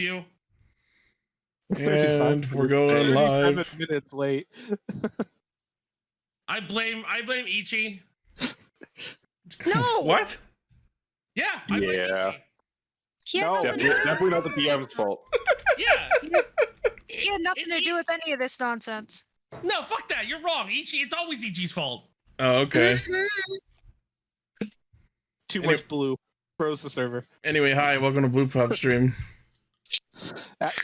you. And we're going live. 37 minutes late. I blame Ichi. No. What? Yeah, I blame Yeah. Ichi. He had No. nothing, Definitely not the PM's fault. Yeah. he had nothing to do with any of this nonsense. No, fuck that. You're wrong. Ichi. It's always Ichi's fault. Oh, okay. Too much blue. Froze the server. Anyway, hi, welcome to BluePopStream.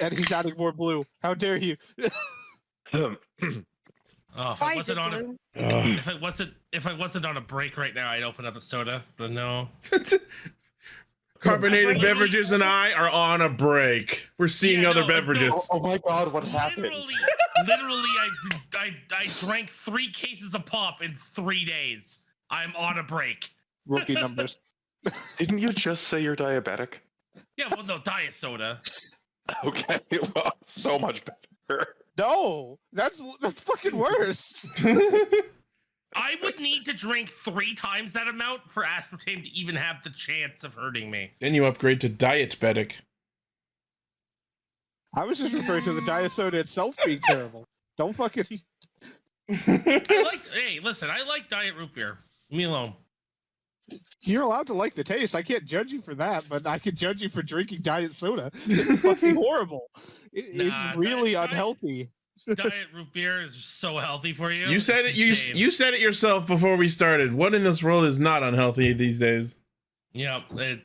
And he's adding more blue. How dare you? Oh, if Why I is it wasn't on blue? if I wasn't on a break right now, I'd open up a soda. But no. Carbonated beverages and I are on a break. We're seeing Yeah, other no, beverages. Oh my god, what happened? Literally, I drank 3 cases of pop in 3 days. I'm on a break. Rookie numbers. Didn't you just say you're diabetic? Yeah, well, no, diet soda. Okay, well, so much better. No, that's fucking worse. I would need to drink 3 times that amount for aspartame to even have the chance of hurting me. Then you upgrade to diabetic. I was just referring to the diet soda itself being terrible. Don't fucking. Hey, listen, I like diet root beer. Leave me alone. You're allowed to like the taste. I can't judge you for that, but I can judge you for drinking diet soda. It's fucking horrible. Nah, It's really diet- unhealthy. Diet root beer is so healthy for you. You said It's it. insane. You said it yourself before we started. What in this world is not unhealthy these days? Yeah, the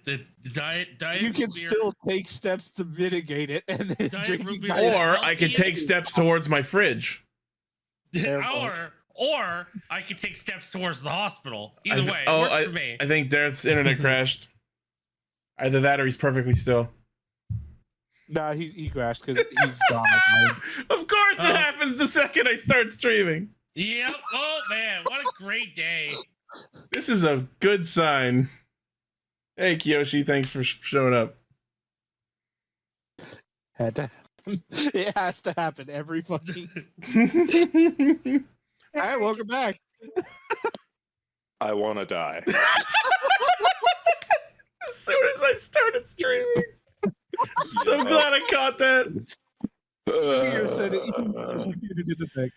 diet. You can root beer- still take steps to mitigate it, and then Diet drinking root beer- diet. Or I could take healthiest- steps towards my fridge. or I could take steps towards the hospital. Either way, it oh, works for me. I think Dareth's internet crashed. Either that or he's perfectly still. Nah, he crashed because he's gone. Of course it Oh. happens the second I start streaming. Yep. Oh man, what a great day. This is a good sign. Hey, Kiyoshi, thanks for showing up. Had to happen. It has to happen every fucking. All right, welcome back. I want to die. As soon as I started streaming. So glad I caught that. Here said it. Computer did the thing.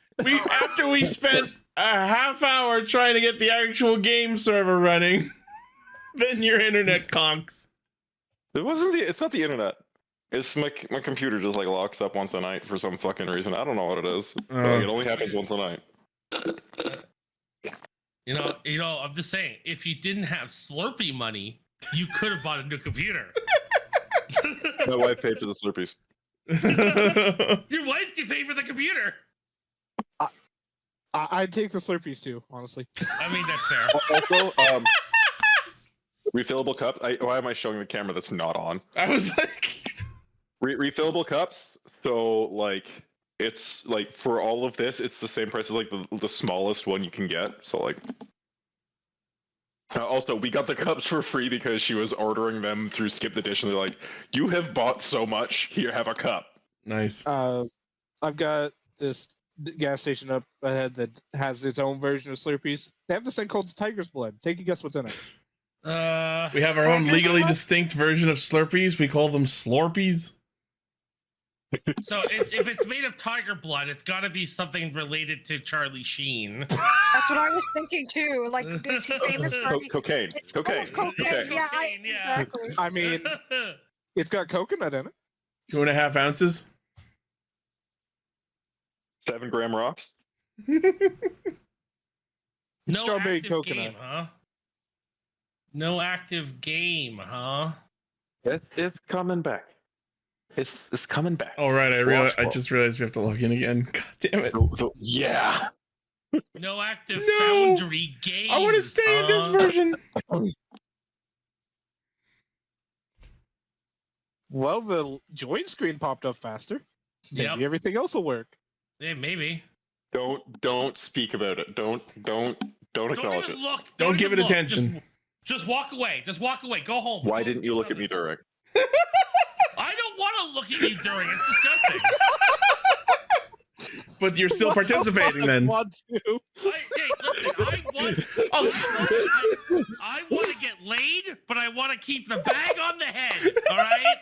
After we spent a half hour trying to get the actual game server running, then your internet conks. It's not the internet. It's my computer just like locks up once a night for some fucking reason. I don't know what it is. Like, it only happens once a night. You know, I'm just saying, if you didn't have Slurpee money, you could have bought a new computer. My wife paid for the Slurpees. Your wife can pay for the computer. I'd take the Slurpees too, honestly. I mean, that's fair. Also, refillable cup. Why am I showing the camera that's not on? I was like... Refillable cups. So like, it's like for all of this, it's the same price as like the smallest one you can get. So like. Also, we got the cups for free because she was ordering them through Skip the Dish, and they're like, "You have bought so much. Here, have a cup." Nice. I've got this gas station up ahead that has its own version of Slurpees. They have this thing called Tiger's Blood. Take a guess what's in it. We have our own legally distinct version of Slurpees. We call them Slorpees. So if it's made of tiger blood, it's got to be something related to Charlie Sheen. That's what I was thinking too. Like, is he famous for? Cocaine. It's Cocaine. full of cocaine. Cocaine. Yeah, Cocaine, yeah. exactly. I mean, it's got coconut in it. 2.5 ounces. 7-gram rocks. No Strawberry active coconut. game, huh? No active game, huh? It's coming back. It's coming back. Oh, right. Watch I just realized we have to log in again. God damn it. Yeah. No active No! Foundry games. I want to stay in this version. Well, the join screen popped up faster. Maybe Yep. everything else will work. Yeah, maybe. Don't speak about it. Don't acknowledge even it. look. Don't give even it look. attention. Just walk away. Just walk away. Go home. Why Go didn't do you look at me, something. Durek? I don't want to look at you during. It's disgusting. But you're still participating then. Want to. Hey, listen, I want to get blade, but I want to keep the bag on the head. All right?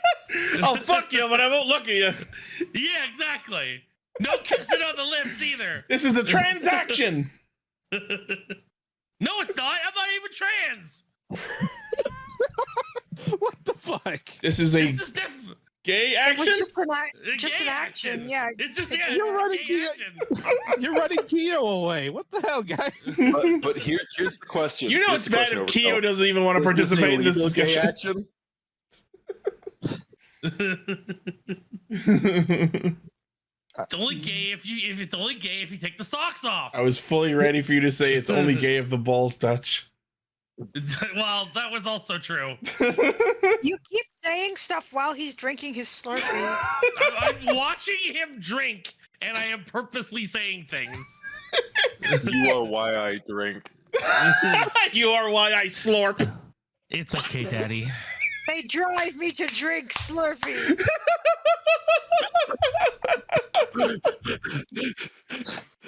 I'll fuck you, but I won't look at you. Yeah, exactly. No kissing on the lips either. This is a transaction. No, it's not. I'm not even trans. What the fuck? This is a This is different. gay It action. was just just Gay an action. Yeah. It's just You're running gay gay- action. You're running Keo away. What the hell, guy? But here's the question. You know Here's it's the bad question if over- Keo oh, doesn't even want to is this participate in this illegal gay discussion. action? It's only gay if you take the socks off. I was fully ready for you to say it's only gay if the balls touch. Well, that was also true. You keep saying stuff while he's drinking his Slurpee. I'm watching him drink, and I am purposely saying things. You are why I drink. You are why I slurp. It's okay, Daddy. They drive me to drink Slurpees.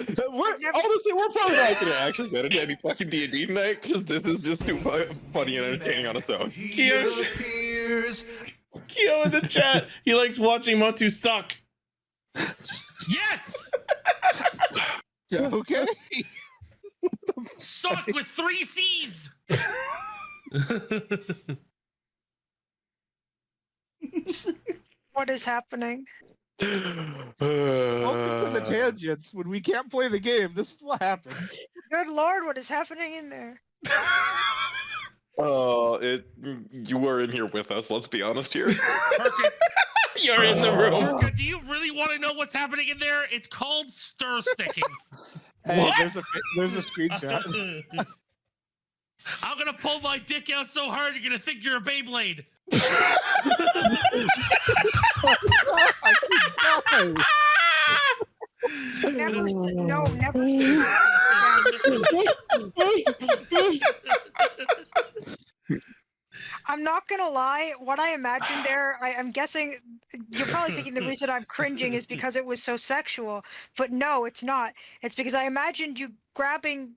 Honestly, we're probably not gonna actually go to any fucking D&D tonight because this is just too funny and entertaining on its own. Keo in the chat. He likes watching Montu suck. Yes! Okay. Suck with 3 C's! What is happening? Welcome to the tangents. When we can't play the game, this is what happens. Good lord, what is happening in there? You were in here with us. Let's be honest here. Perkins, You're in the room. Perkins, do you really want to know what's happening in there? It's called stir sticking. Hey, What? there's a screenshot. I'm gonna pull my dick out so hard you're gonna think you're a Beyblade. Never, no, never. I'm not gonna lie. What I imagined there, I'm guessing you're probably thinking the reason I'm cringing is because it was so sexual. But no, it's not. It's because I imagined you grabbing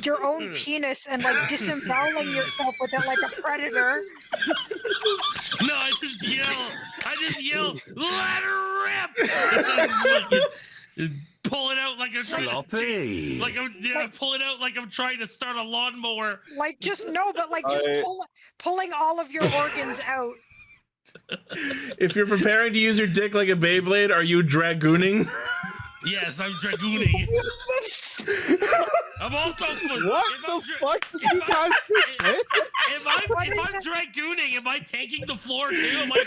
your own penis and like disemboweling yourself with it like a predator. No, I just yell, let her rip! Pull it out like I'm trying Sloppy. pull it out like I'm trying to start a lawnmower. Like just no, but like just pulling all of your organs out. If you're preparing to use your dick like a Beyblade, are you dragooning? Yes, I'm dragooning. I'm also What the fuck did you guys just say? If I'm dragooning, am I taking the floor too? Am I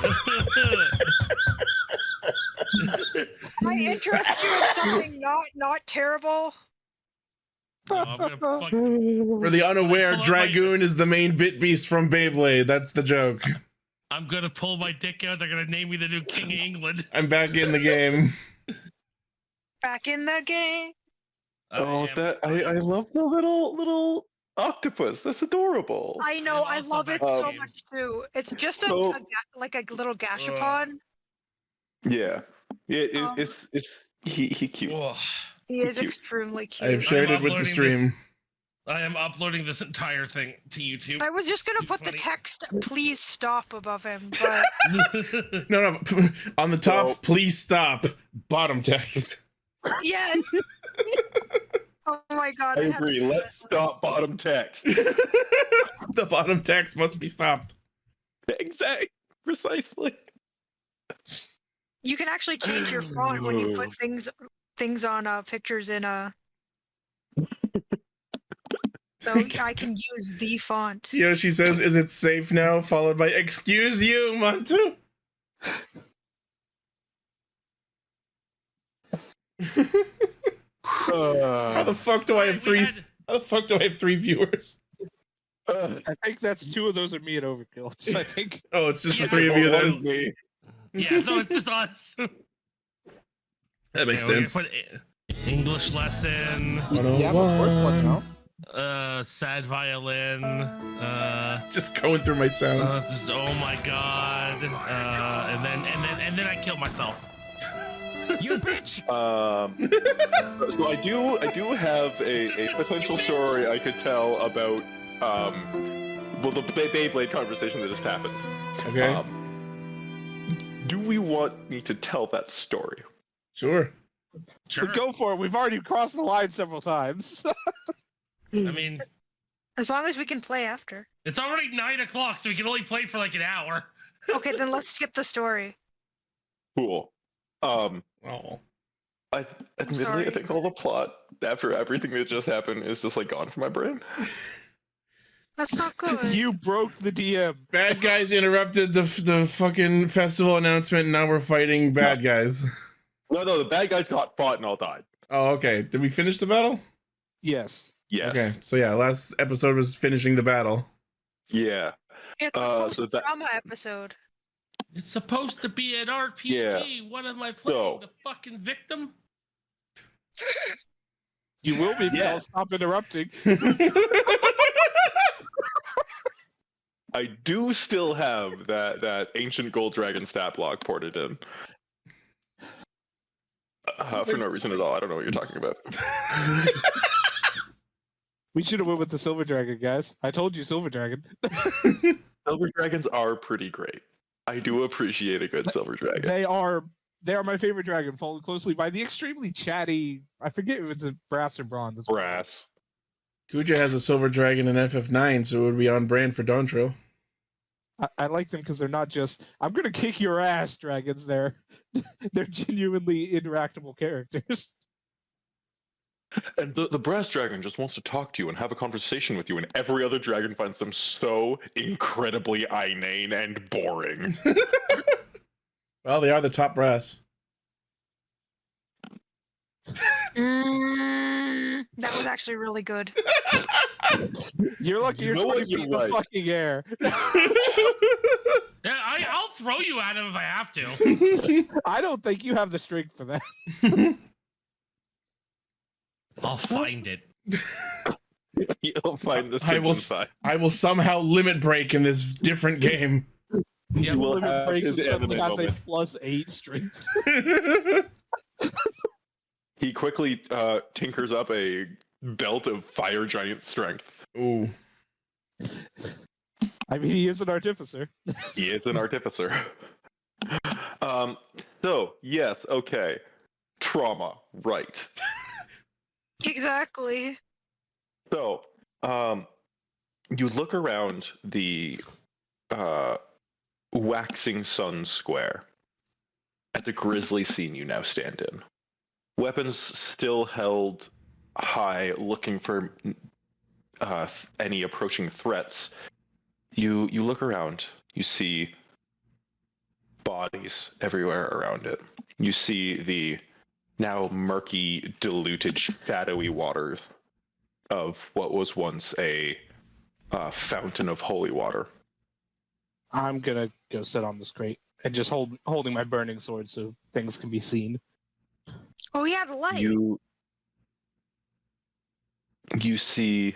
bottom? Can I interest you in something not terrible? No, I'm gonna fucking, For the unaware, Pull out my- Dragoon is the main bit beast from Beyblade. That's the joke. I'm gonna pull my dick out. They're gonna name me the new King of England. I'm back in the game. Back in the game. Oh, I love the little octopus. That's adorable. I know, I'm I also love it back so in. much too. It's just So- like a little gashapon. Yeah, it's he cute. Oh, He is cute. extremely cute. I've shared it with the uploading stream. I am uploading this entire thing to YouTube. I was just gonna Too put the funny. text "Please stop" above him, but No. On the top, So- please stop. Bottom text. yes. Oh my god! I had to agree. do Let's that. stop bottom text. The bottom text must be stopped. Exactly. Precisely. You can actually change your font when you put things on pictures in a. So I can use the font. Yoshi says, "Is it safe now?" Followed by, "Excuse you, Montu." How the fuck do I have three? How the fuck do I have 3 viewers? I think that's 2 of those are me at Overkill. So I think Oh, it's just Yeah, the 3 of you One then. is me. Yeah, so it's just us. That makes Yeah, we're sense. gonna put English lesson, yeah, but fourth one now. sad violin, Just going through my sounds. just oh my god, and then I kill myself. You bitch! So I do have a potential story I could tell about well, the Beyblade conversation that just happened. Okay. Do we want me to tell that story? Sure. Sure. Go for it. We've already crossed the line several times. I mean, As long as we can play after. it's already 9 o'clock, so we can only play for like an hour. Okay, then let's skip the story. Cool. Oh. I admittedly, sorry. I think all the plot after everything that just happened is just like gone from my brain. That's not good. You broke the DM. Bad guys interrupted the fucking festival announcement, and now we're fighting bad guys. No, the bad guys got fought and all died. Oh, okay. Did we finish the battle? Yes. Yes. Okay. So yeah, last episode was finishing the battle. Yeah. It's a so that- post-trauma episode. It's supposed to be an RPG. Yeah. What am I playing? So- The fucking victim? You will be, but Yeah. I'll stop interrupting. I do still have that ancient gold dragon stat block ported in. For no reason at all. I don't know what you're talking about. We should have went with the Silver Dragon, guys. I told you, Silver Dragon. Silver dragons are pretty great. I do appreciate a good silver dragon. They are my favorite dragon, followed closely by the extremely chatty. I forget if it's a brass or bronze. It's Brass. Kuja has a silver dragon in FF9, so it would be on brand for Dawntrail. I like them because they're not just "I'm gonna kick your ass" dragons. They're genuinely interactable characters. And the brass dragon just wants to talk to you and have a conversation with you, and every other dragon finds them so incredibly inane and boring. Well, they are the top brass. That was actually really good. You're lucky You you're know 20 what you feet in the like. fucking air. Yeah, I'll throw you at him if I have to. I don't think you have the strength for that. I'll find it. You'll find this I will inside. I will somehow limit break in this different game. Yeah, will Limit have breaks his and suddenly anime has a moment. +8 strength. He quickly tinkers up a belt of fire giant strength. Ooh. I mean, he is an artificer. He is an artificer. So, yes, okay. Trauma, right. Exactly. So, you look around the waxing sun square at the grisly scene you now stand in. Weapons still held high, looking for any approaching threats. You look around. You see bodies everywhere around it. You see the now murky, diluted, shadowy waters of what was once a fountain of holy water. I'm gonna go sit on this crate and just holding my burning sword so things can be seen. Oh yeah, the light. You see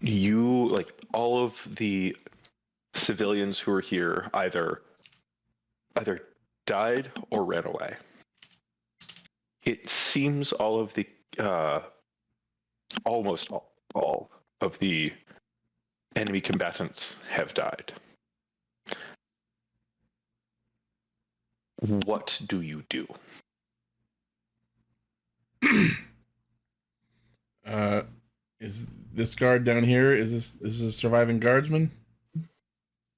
like all of the civilians who are here either died or ran away. It seems all of the almost all of the enemy combatants have died. What do you do? Is this guard down here? Is this a surviving guardsman?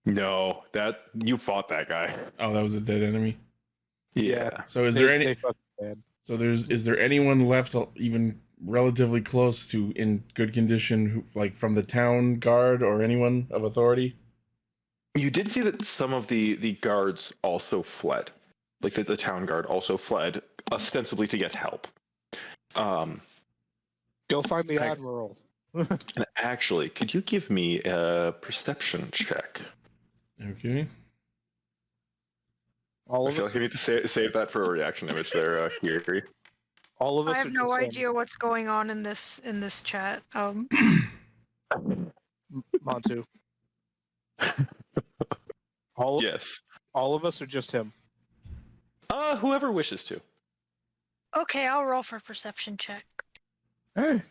No, that you fought that guy. Oh, that was a dead enemy. Yeah. So is They- there any? they fucking bad. So is there anyone left even relatively close to in good condition, who, like from the town guard or anyone of authority? You did see that some of the guards also fled. Like the town guard also fled, ostensibly to get help. Go find the I- admiral. And actually, could you give me a perception check? Okay. All I of feel us. like I need to save that for a reaction image there, Kiri. All of us. I have are no just, idea what's going on in this chat. Montu. All Yes. all of us are just him. Whoever wishes to. Okay, I'll roll for perception check. Hey.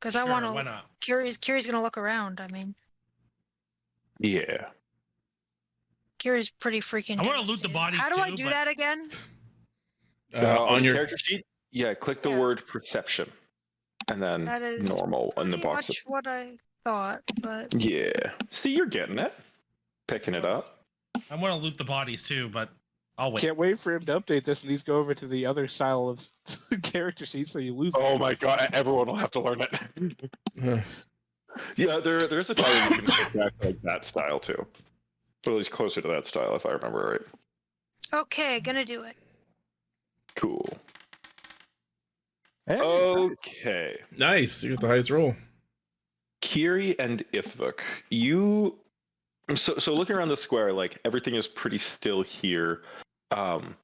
Because I Sure, want why to. not? Kiri's gonna look around. I mean, Yeah. Kiri's pretty freaking. I want to loot the devastated. bodies How do I too, do but- that again? On your your character sheet, click the Yeah. word perception, and then That is normal in the Pretty box. much what I thought, but Yeah. See, you're getting it. Picking it up. I want to loot the bodies too, but I'll wait. Can't wait for him to update this and these go over to the other style of character sheet so you lose. Oh my god, everyone will have to learn it. Yeah, there's a title you can take back like that style too. Or at least closer to that style, if I remember right. okay, gonna do it. Cool. Hey, Okay. nice. You got the highest roll. Kiri and Ithvuk, you so looking around the square, like everything is pretty still here. The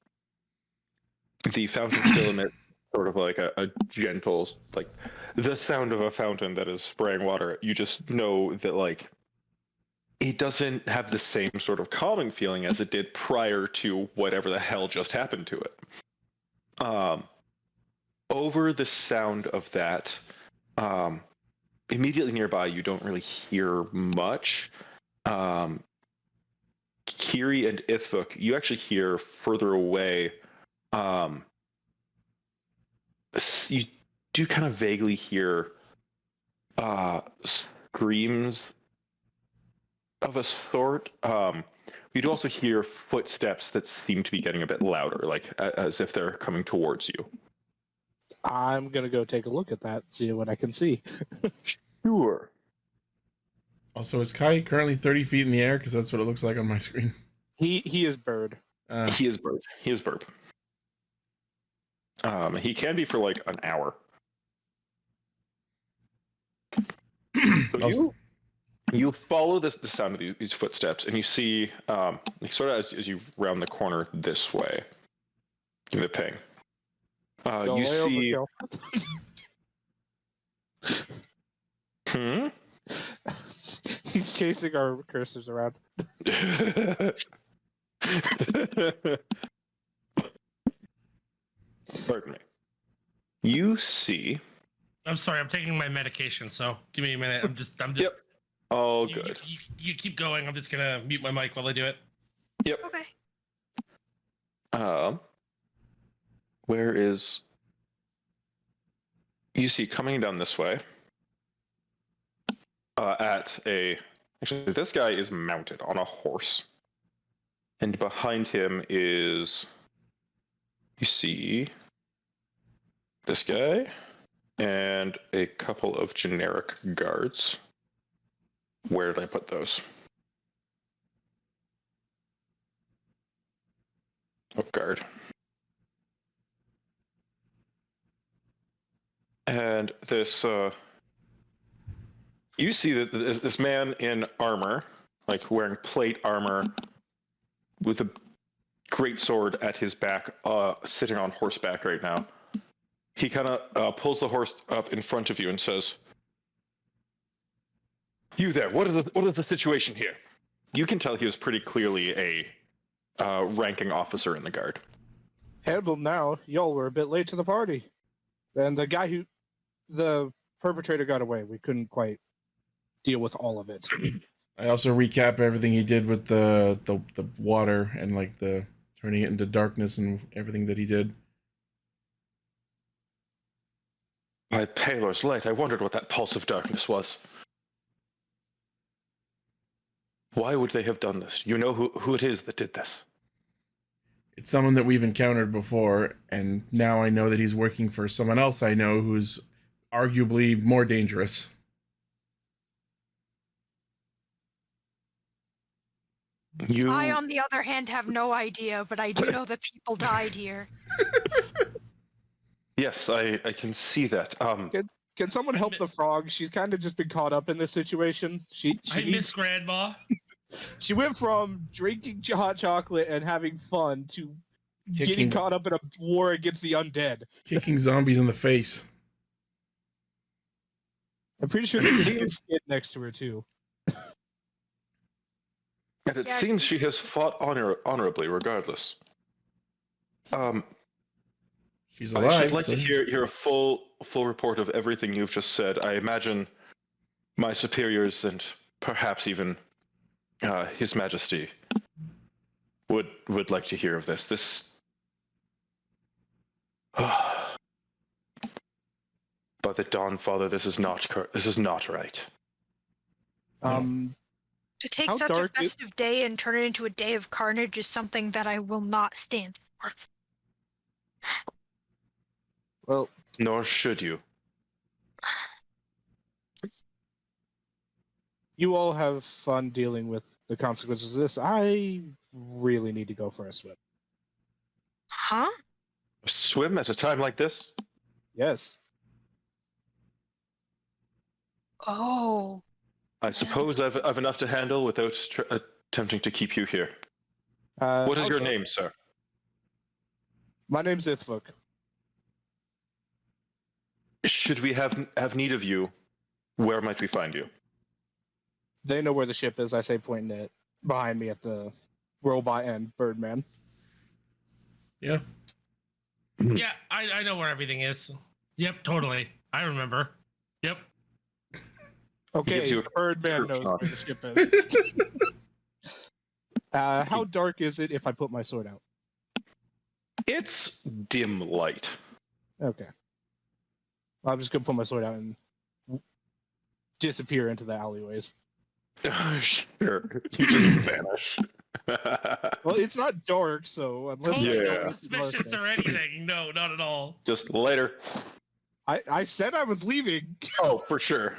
fountain still emits sort of like a gentle, like the sound of a fountain that is spraying water. You just know that like it doesn't have the same sort of calming feeling as it did prior to whatever the hell just happened to it. Over the sound of that, immediately nearby, you don't really hear much. Kiri and Ithvuk, you actually hear further away. You do kind of vaguely hear screams of a sort. You do also hear footsteps that seem to be getting a bit louder, like as if they're coming towards you. I'm gonna go take a look at that, see what I can see. Sure. Also, is Kai currently 30 feet in the air? Because that's what it looks like on my screen. He is bird. He is burp. He is burp. He can be for like an hour. So you follow the sound of these footsteps, and you see sort of as you round the corner this way. Give it a ping. Go You way see. overkill. He's chasing our cursors around. Pardon me. You see. I'm sorry, I'm taking my medication, so give me a minute. I'm just. Yep. All you, good. You keep going. I'm just gonna mute my mic while I do it. Yep. Okay. Where is? You see coming down this way. Actually, this guy is mounted on a horse, and behind him is. You see. This guy, and a couple of generic guards. Where did I put those? Oh, guard. And this, you see that this man in armor, like wearing plate armor, with a great sword at his back, sitting on horseback right now. He kind of pulls the horse up in front of you and says, "You there? What is the situation here?" You can tell he was pretty clearly a ranking officer in the guard. Handled now. Y'all were a bit late to the party. And the perpetrator got away. We couldn't quite deal with all of it. I also recap everything he did with the water and like the turning it into darkness and everything that he did. My Paler's light. I wondered what that pulse of darkness was. Why would they have done this? You know who it is that did this? It's someone that we've encountered before, and now I know that he's working for someone else I know who's arguably more dangerous. I, on the other hand, have no idea, but I do know that people died here. Yes, I can see that. Can someone help the frog? She's kind of just been caught up in this situation. I miss Grandma. She went from drinking hot chocolate and having fun to getting caught up in a war against the undead. Kicking zombies in the face. I'm pretty sure there's a kid next to her too. And it seems she has fought honorably, regardless. She's alive. I'd like to hear a full full report of everything you've just said. I imagine my superiors and perhaps even His Majesty would like to hear of this. This, by the Dawn Father, this is not right. To take How such a dark is- festive day and turn it into a day of carnage is something that I will not stand for. Well, Nor should you. you all have fun dealing with the consequences of this. I really need to go for a swim. Huh? Swim at a time like this? Yes. Oh. I suppose I've enough to handle without attempting to keep you here. What is your okay. name, sir? My name's Ithvuk. Should we have need of you, where might we find you? They know where the ship is, I say, pointing it behind me at the robot and Birdman. Yeah. Yeah, I know where everything is. Yep, totally. I remember. Yep. Okay, gives you a Birdman true knows shot. where the ship is. How dark is it if I put my sword out? It's dim light. Okay. I'm just gonna put my sword out and disappear into the alleyways. Sure. You just vanish. Well, it's not dark, so unless Totally Yeah. not suspicious or anything. No, not at all. Just later. I said I was leaving. Oh, for sure.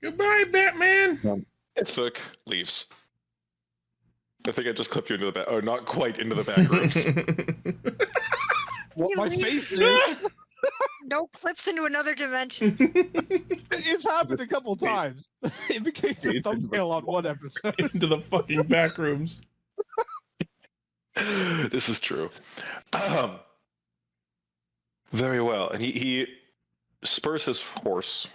Goodbye, Batman. Ithvuk leaves. I think I just clipped you into the back. Oh, not quite into the back rooms. What You my leave. face is. No clips into another dimension. It's happened a couple times. It became the thumbnail on one episode. Into the fucking back rooms. This is true. Very well. And he spurs his horse.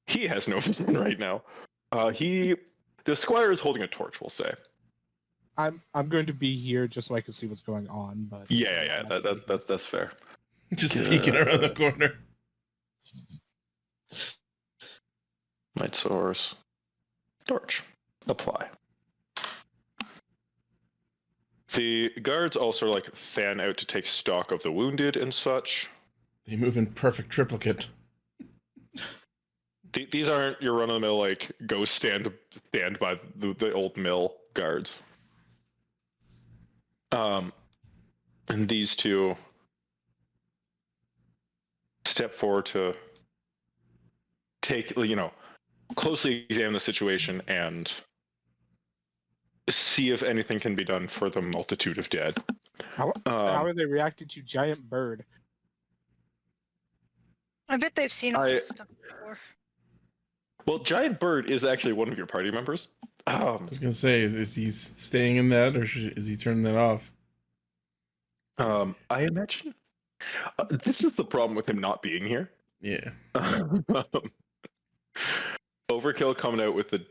He has no vision right now. The squire is holding a torch, we'll say. I'm going to be here just so I can see what's going on. But Yeah. That's fair. Just peeking around the corner. Light source. Torch. Apply. The guards also like fan out to take stock of the wounded and such. They move in perfect triplicate. These aren't your run-of-the-mill like go stand by the old mill guards. And these two step forward to take, closely examine the situation and see if anything can be done for the multitude of dead. how are they reacting to giant bird? I bet they've seen all I- this stuff before. Well, Giant Bird is actually one of your party members. I was gonna say, is he staying in that, or is he turning that off? I imagine this is the problem with him not being here. Yeah. Overkill coming out with the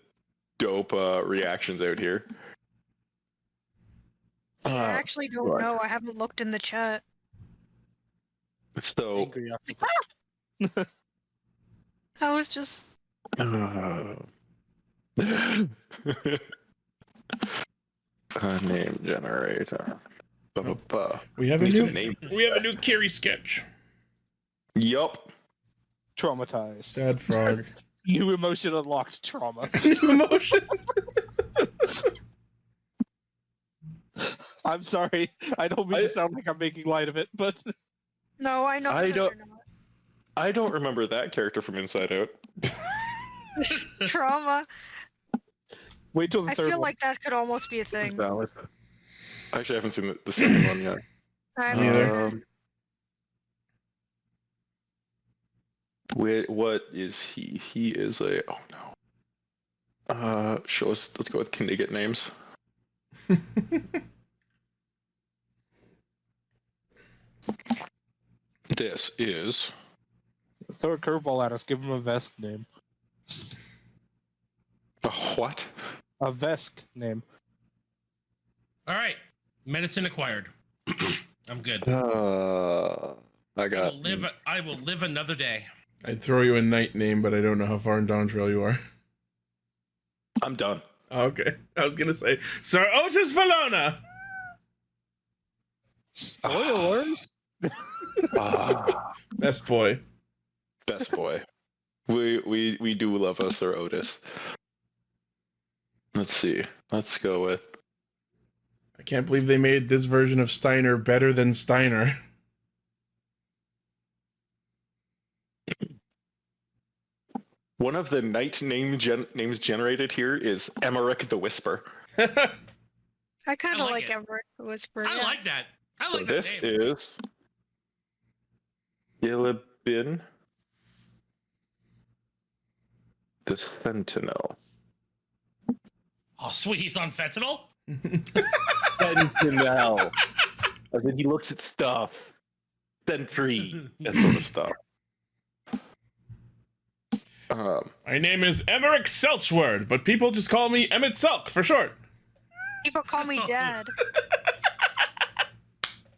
dope reactions out here. I actually don't right. know. I haven't looked in the chat. So, Angry after I was just. name generator. We have a Needs a new name. Carrie sketch. Yup. traumatized. Sad frog. New emotion unlocked. Trauma. New emotion. I'm sorry. I don't mean to sound like I'm making light of it, but No, I know. I that don't- they're not. I don't remember that character from Inside Out. Trauma. wait till the I third feel one. like that could almost be a thing. Valid. Actually, I haven't seen the second one yet. I Me haven't either. either. What is he? He is a. Oh no. Show us. Let's go with Knigget names. This is. Throw a curveball at us. Give him a Vesk name. A what? A Vesk name. All right. Medicine acquired. I'm good. I got. I will live another day. I'd throw you a night name, but I don't know how far in Dawn Trail you are. I'm done. Okay. I was going to say, Sir Otis Valona! Spoilers. Best boy. Best boy. We do love us, Sir Otis. Let's see. Let's go with. I can't believe they made this version of Steiner better than Steiner. One of the knight names generated here is Emmerich the Whisper. I kind I of like like it. Emmerich the Whisper. I yeah. like that. I So like that this name. is Gilibin the Sentinel. Oh, sweet. He's on fentanyl? Sentinel. I said he looks at stuff. Sentry. That sort of stuff. My name is Emmerich Selchward, but people just call me Emmett Selk for short. People call me Dad.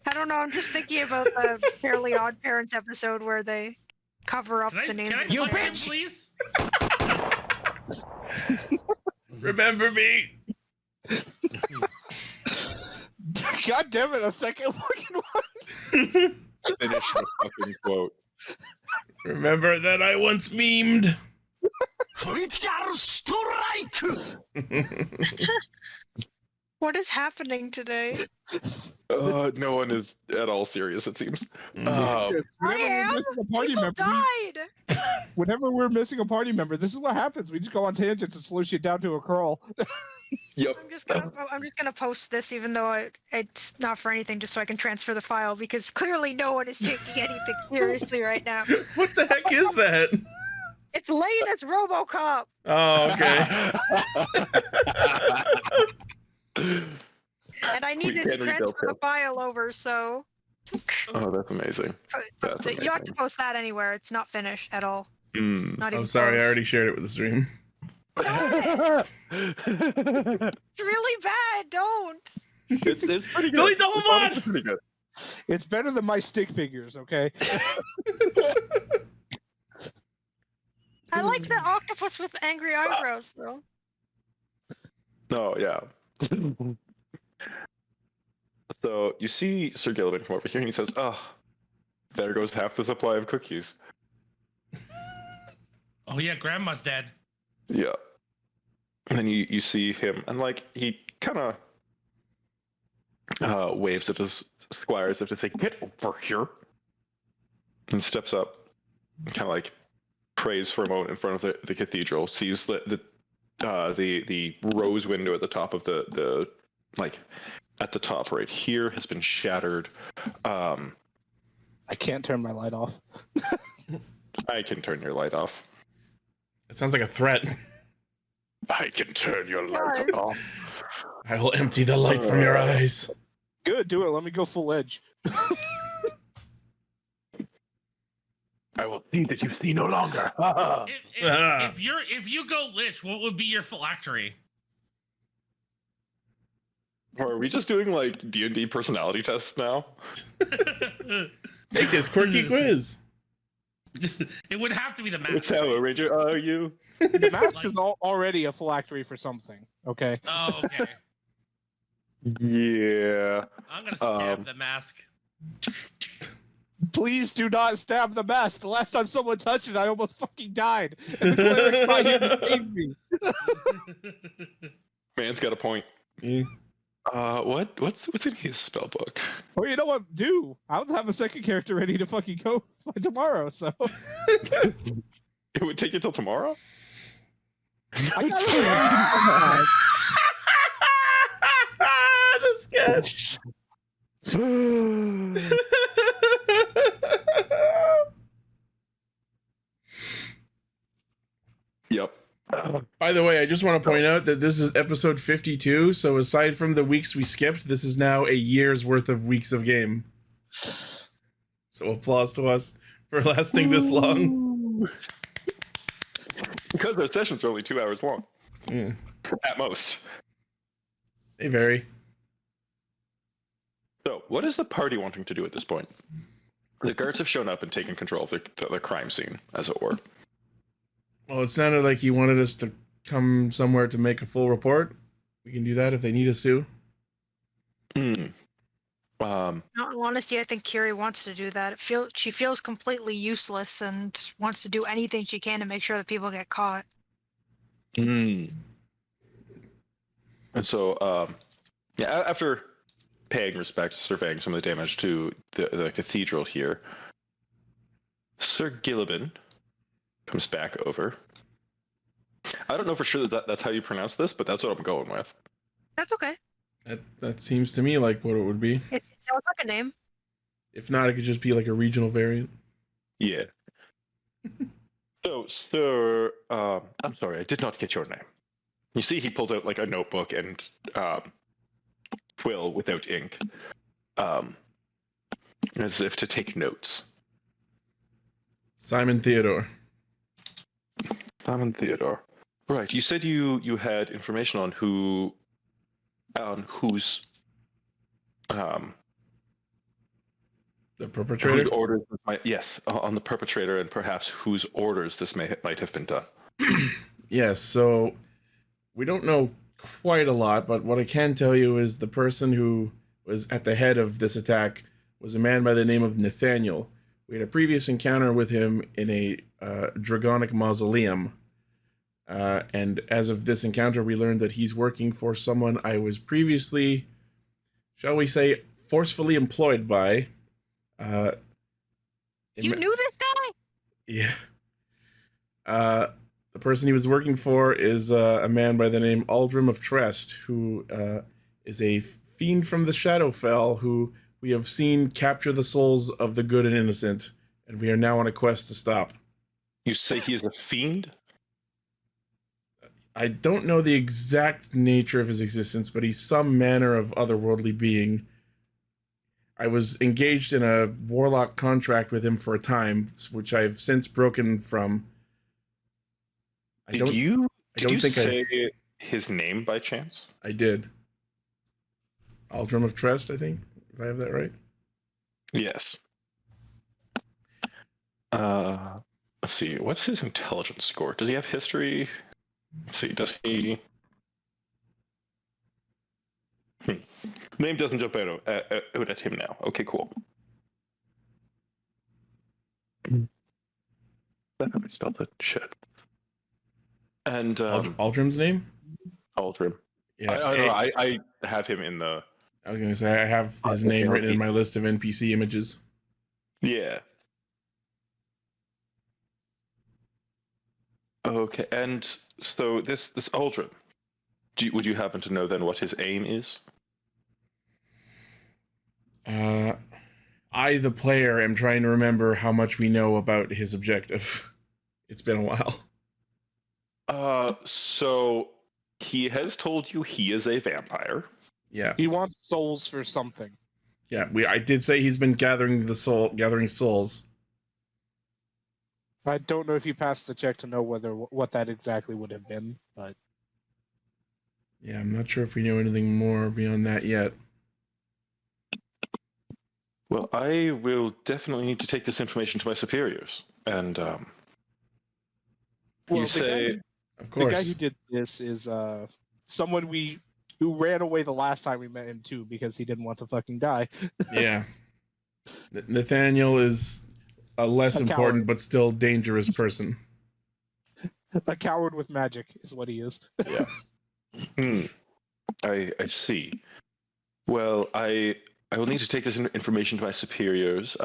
I don't know. I'm just thinking about the Fairly Odd Parents episode where they cover up the names of the you parents. please? Remember me? God damn it! A second fucking one. Finish the fucking quote. Remember that I once memed? What is happening today? No one is at all serious, it seems. Whenever I am. we're missing a party People member, died. whenever we're missing a party member, this is what happens. We just go on tangents and slow shit down to a crawl. Yep. I'm just gonna post this, even though it's not for anything, just so I can transfer the file, because clearly no one is taking anything seriously right now. What the heck is that? It's Lane as RoboCop. Oh, okay. And I needed to can read transfer the Velcro. file over, so Oh, that's amazing. That's post it. You have to post that anywhere. It's not finished at all. Mm. Not even I'm sorry, I close. already shared it with the stream. It's really bad. Don't. It's pretty good. Delete the whole It's honestly VOD! pretty good. It's better than my stick figures, okay? I like the octopus with angry eyebrows, though. Oh, yeah. So you see Sir Gillivan come over here and he says, "Oh, there goes half the supply of cookies." Oh, yeah. Grandma's dead. Yeah. And then you see him, and like he kind of waves at his squires as if to say, "Get over here," and steps up, kind of like prays for a moment in front of the cathedral. Sees the rose window at the top of the like at the top right here has been shattered. I can't turn my light off. I can turn your light off. It sounds like a threat. I can turn your light off. I will empty the light from your eyes. Good, do it. Let me go full edge. I will see that you see no longer. If you go Lich, what would be your phylactery? Or are we just doing like D&D personality tests now? Take this quirky quiz. It would have to be the map. Which Power Ranger are you? The mask Like- is already a phylactery for something, okay? Oh, okay. Yeah. I'm gonna stab the mask. Please do not stab the mask. The last time someone touched it, I almost fucking died. And the cleric's not here to save me. Man's got a point. Yeah. What's in his spell book? Oh, you know what? Do. I'll have a second character ready to fucking go by tomorrow, so. It would take you till tomorrow? I gotta The sketch. Yep. By the way, I just want to point out that this is episode 52, so aside from the weeks we skipped, this is now a year's worth of weeks of game. So applause to us for lasting this long. Because our sessions are only 2 hours long. Yeah. At most. They vary. So, what is the party wanting to do at this point? The guards have shown up and taken control of the crime scene, as it were. Well, it sounded like he wanted us to come somewhere to make a full report. We can do that if they need us to. Hmm. In all honesty, I think Kiri wants to do that. She feels completely useless and wants to do anything she can to make sure that people get caught. And so, yeah, after paying respect, surveying some of the damage to the cathedral here, Sir Gilliban comes back over. I don't know for sure that's how you pronounce this, but that's what I'm going with. That's okay. That seems to me like what it would be. It sounds like a name. If not, it could just be like a regional variant. Yeah. So, sir, I'm sorry, I did not get your name. You see, he pulls out like a notebook and quill without ink, as if to take notes. Simon Theodore. Simon Theodore. Right. You said you had information on whose The perpetrator? whose orders this might, yes, on the perpetrator and perhaps whose orders this might have been done. Yes, so we don't know quite a lot, but what I can tell you is the person who was at the head of this attack was a man by the name of Nathaniel. We had a previous encounter with him in a Dragonic mausoleum. And as of this encounter, we learned that he's working for someone I was previously, shall we say, forcefully employed by. You knew this guy? Yeah. The person he was working for is a man by the name Aldrim of Trest, who is a fiend from the Shadowfell who we have seen capture the souls of the good and innocent, and we are now on a quest to stop. You say he is a fiend? I don't know the exact nature of his existence, but he's some manner of otherworldly being. I was engaged in a warlock contract with him for a time, which I've since broken from. Did you say his name by chance? I did. Aldrim of Trest, I think, if I have that right. Yes. Let's see. What's his intelligence score? Does he have history? Let's see. Does he? Name doesn't jump out at him now. Okay, cool. That how we spelled it. Shit. And Aldrim's name? Aldrim. Yeah, I have him in the. I was gonna say I have his name written in my list of NPC images. Yeah. Okay, and so this Aldrin, would you happen to know then what his aim is? I, the player, am trying to remember how much we know about his objective. It's been a while. So he has told you he is a vampire. Yeah. He wants souls for something. Yeah, I did say he's been gathering souls. I don't know if you passed the check to know what that exactly would have been, but Yeah, I'm not sure if we know anything more beyond that yet. Well, I will definitely need to take this information to my superiors, and you say, Of the guy course. who did this is someone who ran away the last time we met him too because he didn't want to fucking die. Yeah. Nathaniel is a less A important coward. but still dangerous person. A coward with magic is what he is. I see. Well, I will need to take this information to my superiors.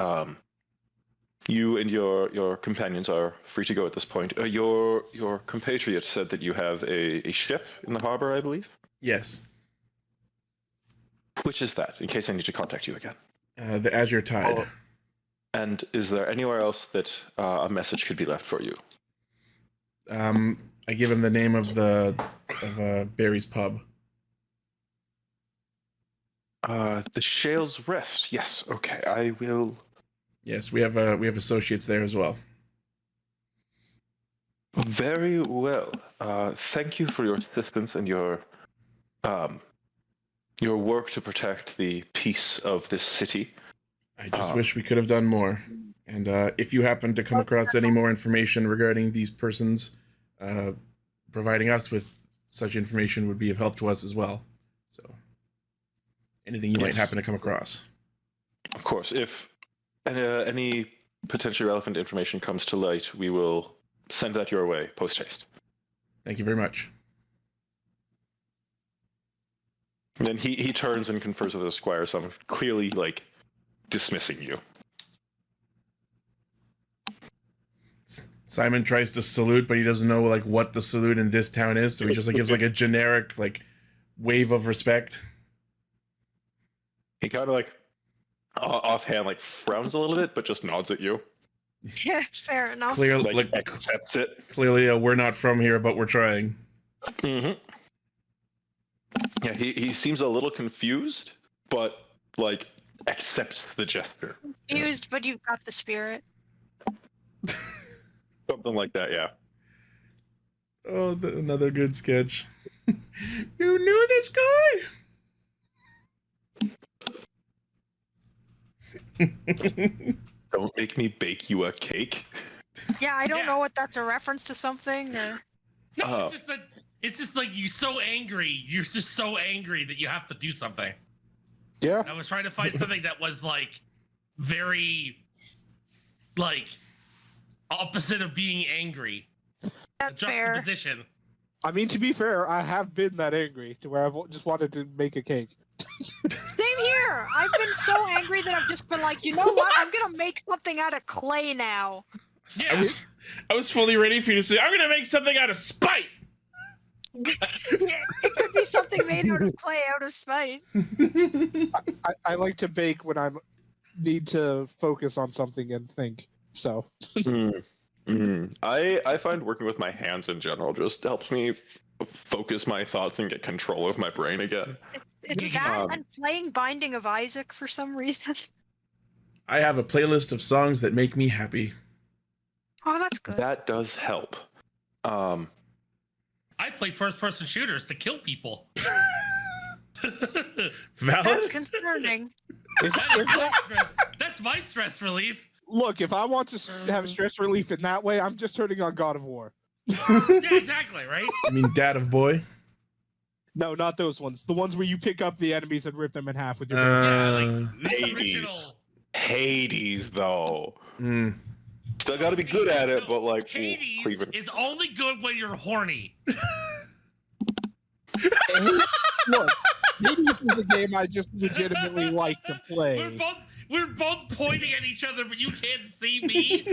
You and your companions are free to go at this point. Your compatriot said that you have a ship in the harbor, I believe. Yes. Which is that, in case I need to contact you again? The Azure Tide. Oh. And is there anywhere else that a message could be left for you? I give him the name of Barry's pub. The Shale's Rest. Yes. Okay. I will. Yes, we have associates there as well. Very well. Thank you for your assistance and your your work to protect the peace of this city. I just wish we could have done more. And if you happen to come across any more information regarding these persons, providing us with such information would be of help to us as well. So, anything you might happen to come across. Of course, if any potentially relevant information comes to light, we will send that your way post haste. Thank you very much. And then he turns and confers with the squire, so I'm clearly like dismissing you. Simon tries to salute, but he doesn't know like what the salute in this town is, so he just like gives like a generic like wave of respect. He kind of like offhand like frowns a little bit, but just nods at you. Yeah, fair enough. Clearly, Like accepts it. Clearly, we're not from here, but we're trying. Mm-hmm. Yeah, he seems a little confused, but like accepts the gesture. Confused, but you've got the spirit. Something like that, yeah. Oh, another good sketch. You knew this guy? Don't make me bake you a cake. Yeah, I don't know what that's a reference to something or. No, it's just like you're so angry. You're just so angry that you have to do something. Yeah. I was trying to find something that was like very like opposite of being angry. That's fair. Juxtaposition. I mean, to be fair, I have been that angry to where I've just wanted to make a cake. Same here. I've been so angry that I've just been like, you know what? I'm gonna make something out of clay now. Yeah. I was fully ready for you to say, I'm gonna make something out of spite! Yeah, it could be something made out of clay out of spite. I like to bake when I need to focus on something and think. So. I find working with my hands in general just helps me focus my thoughts and get control of my brain again. It's that and playing Binding of Isaac for some reason. I have a playlist of songs that make me happy. Oh, that's good. That does help. I play first-person shooters to kill people. Valid? That's concerning. That's my stress relief. Look, if I want to have stress relief in that way, I'm just turning on God of War. Yeah, exactly, right? I mean, Dad of Boy? No, not those ones. The ones where you pick up the enemies and rip them in half with your Yeah, like the Hades. original. Hades, though. Still got to be See, good at it, no, but like, Hades Cleveland. is only good when you're horny. Look, Hades was a game I just legitimately like to play. We're both pointing at each other, but you can't see me.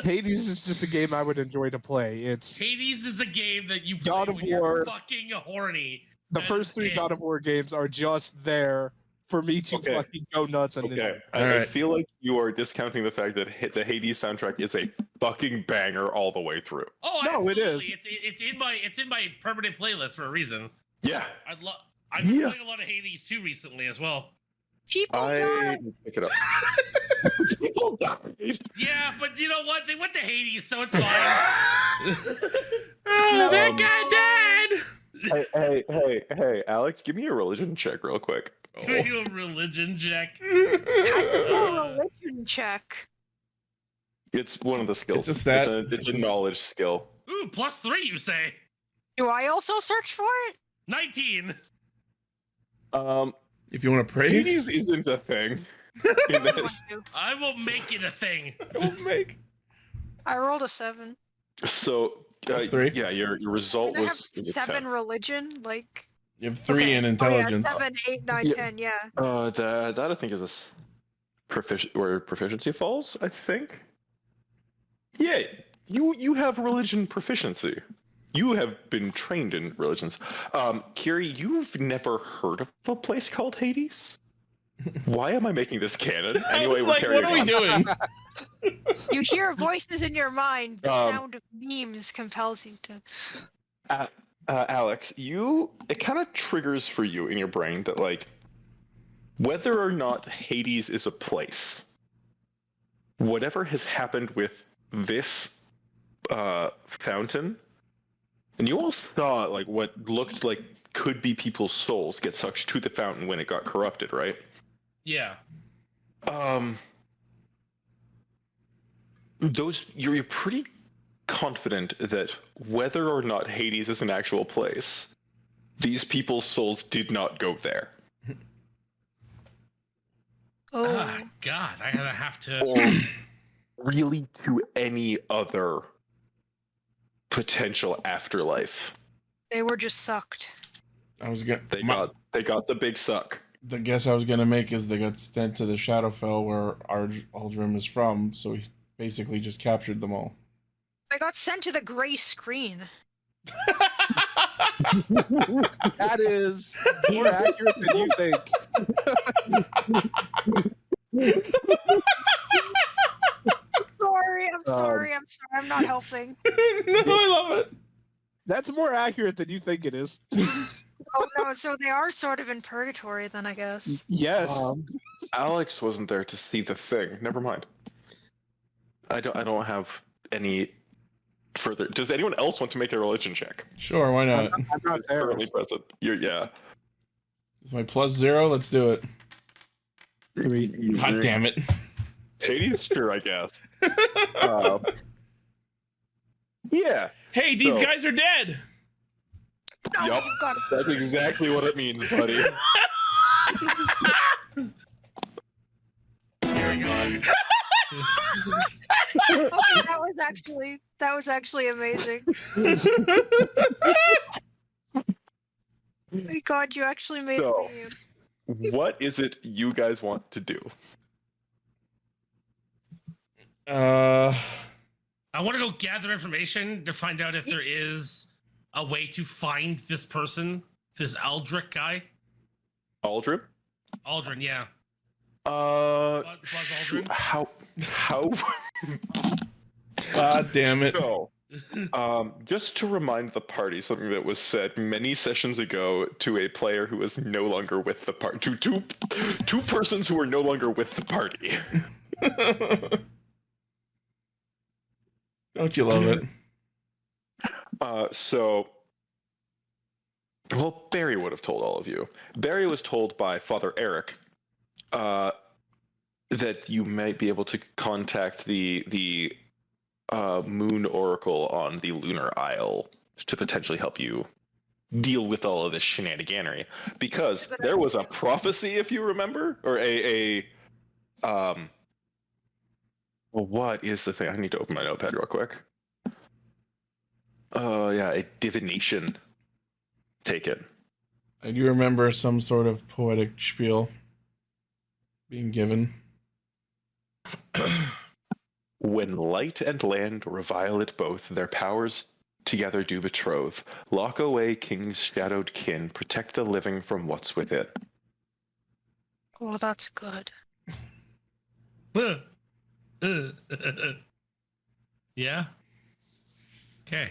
Hades is just a game I would enjoy to play. It's Hades is a game that you play God of when you're War. fucking horny. The first three God of War games are just there for me to fucking go nuts and Okay, All I right. feel like you are discounting the fact that the Hades soundtrack is a fucking banger all the way through. Oh, No, it absolutely. is. It's in my permanent playlist for a reason. Yeah, I've been playing a lot of Hades too recently as well. People I die. pick it up. People died. Yeah, but you know what? They went to Hades, so it's fine. Oh, that guy died! Hey, Alex, give me a religion check real quick. Give you a religion check. Religion check. It's one of the skills. It's a stat. It's a knowledge skill. Ooh, +3, you say? Do I also search for it? 19. If you want to pray, Hades isn't a thing. in this. I will make it a thing. don't make. I rolled a 7. So, +3? yeah, your result I have was a 7 10. religion, like. You have 3 Okay. in intelligence. Oh, yeah, 7, 8, 9, Yeah. 10. Yeah. That I think is where proficiency falls. I think. Yeah, you have religion proficiency. You have been trained in religions. Kiri, you've never heard of a place called Hades? Why am I making this canon? I Anyway, was we're like, carrying what are we on. doing? You hear voices in your mind. The Um, sound of memes compels you to. Alex, it kind of triggers for you in your brain that like whether or not Hades is a place, whatever has happened with this fountain And you all saw like what looked like could be people's souls get sucked to the fountain when it got corrupted, right? Yeah. You're pretty confident that whether or not Hades is an actual place, these people's souls did not go there. Oh, Ah, God, I have to. Or really to any other potential afterlife. they were just sucked. I was gonna. They got the big suck. The guess I was gonna make is they got sent to the Shadowfell where Aldrim is from, so he basically just captured them all. I got sent to the gray screen. That is more accurate than you think. I'm sorry. I'm not helping. No, I love it. That's more accurate than you think it is. Oh no, so they are sort of in purgatory then, I guess. Yes. Alex wasn't there to see the thing. Never mind. I don't have any further. Does anyone else want to make a religion check? Sure, why not? I'm not there. Currently present. Yeah. It's my +0. Let's do it. God damn it. Hades, sure, I guess. Yeah. Hey, these So- guys are dead. No, Yup. you got it. That's exactly what it means, buddy. Here we go. Okay, that was actually amazing. My God, you actually made So- me. What is it you guys want to do? Uh, I want to go gather information to find out if there is a way to find this person, this Aldrich guy. Aldrin? Aldrin, yeah. Buzz Aldrin? How? God damn it. So, just to remind the party something that was said many sessions ago to a player who is no longer with the party, to two persons who are no longer with the party. Don't you love it? Well, Barry would have told all of you. Barry was told by Father Eric that you might be able to contact the Moon Oracle on the Lunar Isle to potentially help you deal with all of this shenaniganery, because there was a prophecy, if you remember, or well, what is the thing? I need to open my notepad real quick. Yeah, a divination taken. I do remember some sort of poetic spiel being given. When light and land revile it both, their powers together do betroth. Lock away king's shadowed kin, protect the living from what's within. Oh, that's good. Yeah. Okay.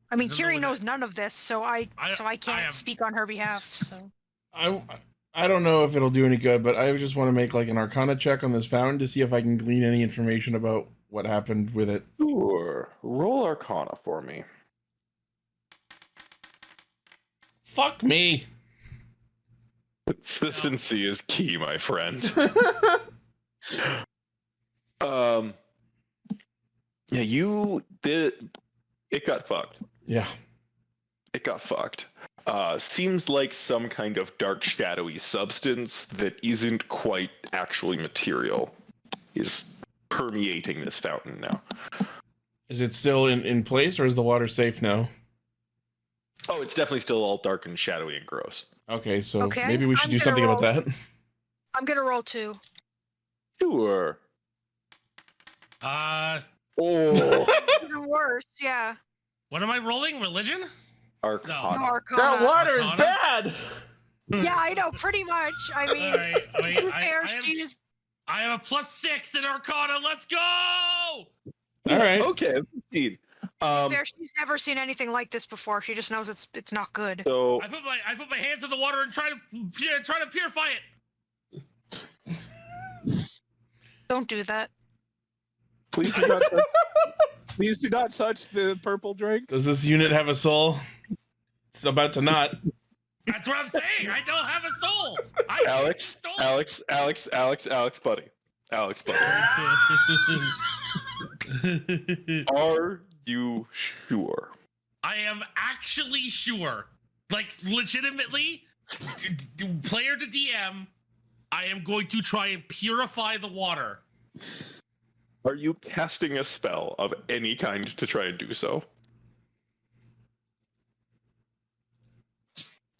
I mean, I don't know Kiri what knows none of this, so I I can't am- speak on her behalf. So I don't know if it'll do any good, but I just want to make like an Arcana check on this fountain to see if I can glean any information about what happened with it. Sure. Roll Arcana for me. Fuck me. Consistency is key, my friend. Yeah, it got fucked. Yeah. It got fucked. Seems like some kind of dark, shadowy substance that isn't quite actually material is permeating this fountain now. Is it still in place, or is the water safe now? Oh, it's definitely still all dark and shadowy and gross. Okay, so Okay, maybe we should I'm do gonna something about roll. that. I'm gonna roll 2. Sure. Uh, Oh, Even worse, yeah. what am I rolling? Religion? Arcana. No, Arcana. That water is Arcana? bad. Yeah, I know, pretty much. I mean, All right, to be fair, I she's I have a +6 in Arcana. Let's go! All right. Okay, indeed. fair, she's never seen anything like this before. She just knows it's not good. So I put my hands in the water and try to purify it. Don't do that. Please do not touch. Please do not touch the purple drink. Does this unit have a soul? It's about to not. That's what I'm saying. I don't have a soul. Alex, buddy. Are you sure? I am actually sure. Like, legitimately, player to DM, I am going to try and purify the water. Are you casting a spell of any kind to try and do so?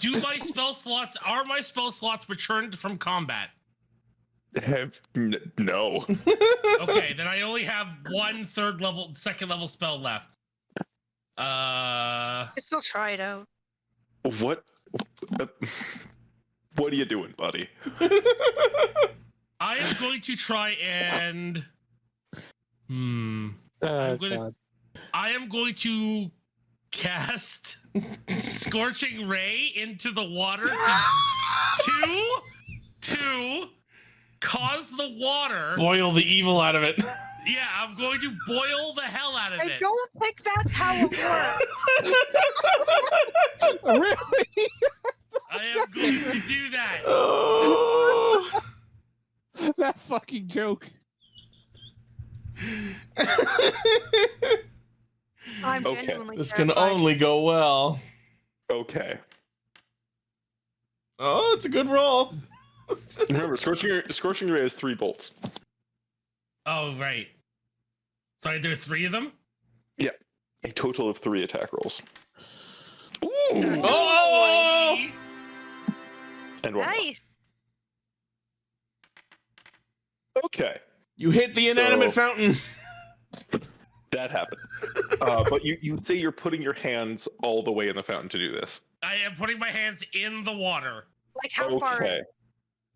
Are my spell slots returned from combat? No. Okay, then I only have one second level spell left. Let's still try it out. What are you doing, buddy? I am going to try and I am going to cast Scorching Ray into the water to cause the water. Boil the evil out of it. Yeah, I'm going to boil the hell out of I it. don't think that's how it works. Really? I am going to do that. Oh. That fucking joke. I'm Okay. genuinely This can terrified. only go well. Okay. Oh, it's a good roll. Remember, Scorching Ray has 3 bolts. Oh, right. So I do 3 of them? A total of 3 attack rolls. Ooh! Oh! And 1 more. Nice. Okay. You hit the inanimate fountain. That happened. But you say you're putting your hands all the way in the fountain to do this. I am putting my hands in the water. Like how far? Okay.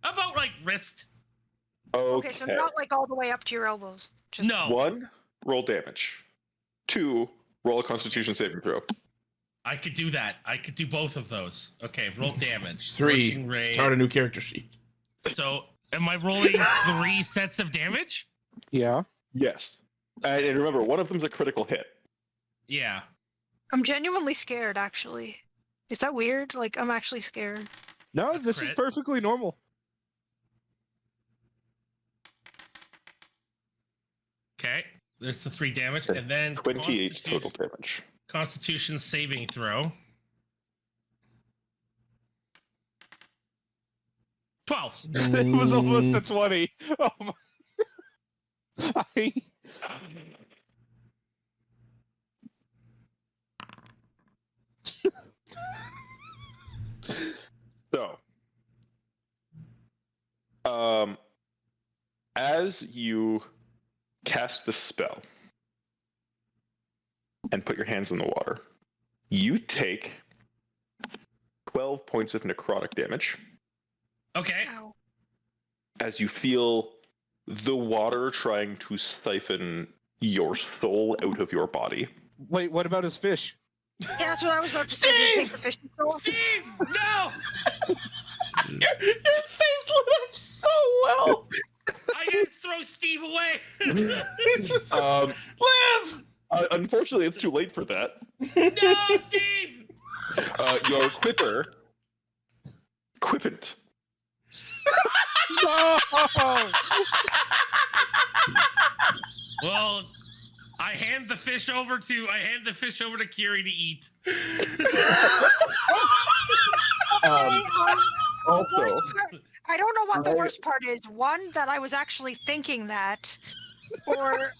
About like wrist. Okay. Okay, so not like all the way up to your elbows. Just No. 1, roll damage. 2, roll a Constitution saving throw. I could do that. I could do both of those. Okay, roll damage. 3. Scorching Ray. Start a new character sheet. So am I rolling 3 sets of damage? Yeah. Yes. And remember, one of them's a critical hit. Yeah. I'm genuinely scared, actually. Is that weird? Like, I'm actually scared. No, That's this crit. is perfectly normal. Okay. There's the 3 damage. And then 28 total damage. Constitution saving throw. 12. It was almost a 20. Oh my. So, as you cast the spell and put your hands in the water, you take 12 points of necrotic damage Okay. Ow. as you feel the water trying to siphon your soul out of your body. Wait, what about his fish? Yeah, that's what I was about to say. Did you take the fishing pole? Steve! No! Your face lit up so well. I didn't throw Steve away. Live. Unfortunately, it's too late for that. No, Steve! Your Quippn't. No! Well, I hand the fish over to Kiri to eat. Also, I don't know what the I- worst part is. 1, that I was actually thinking that. Or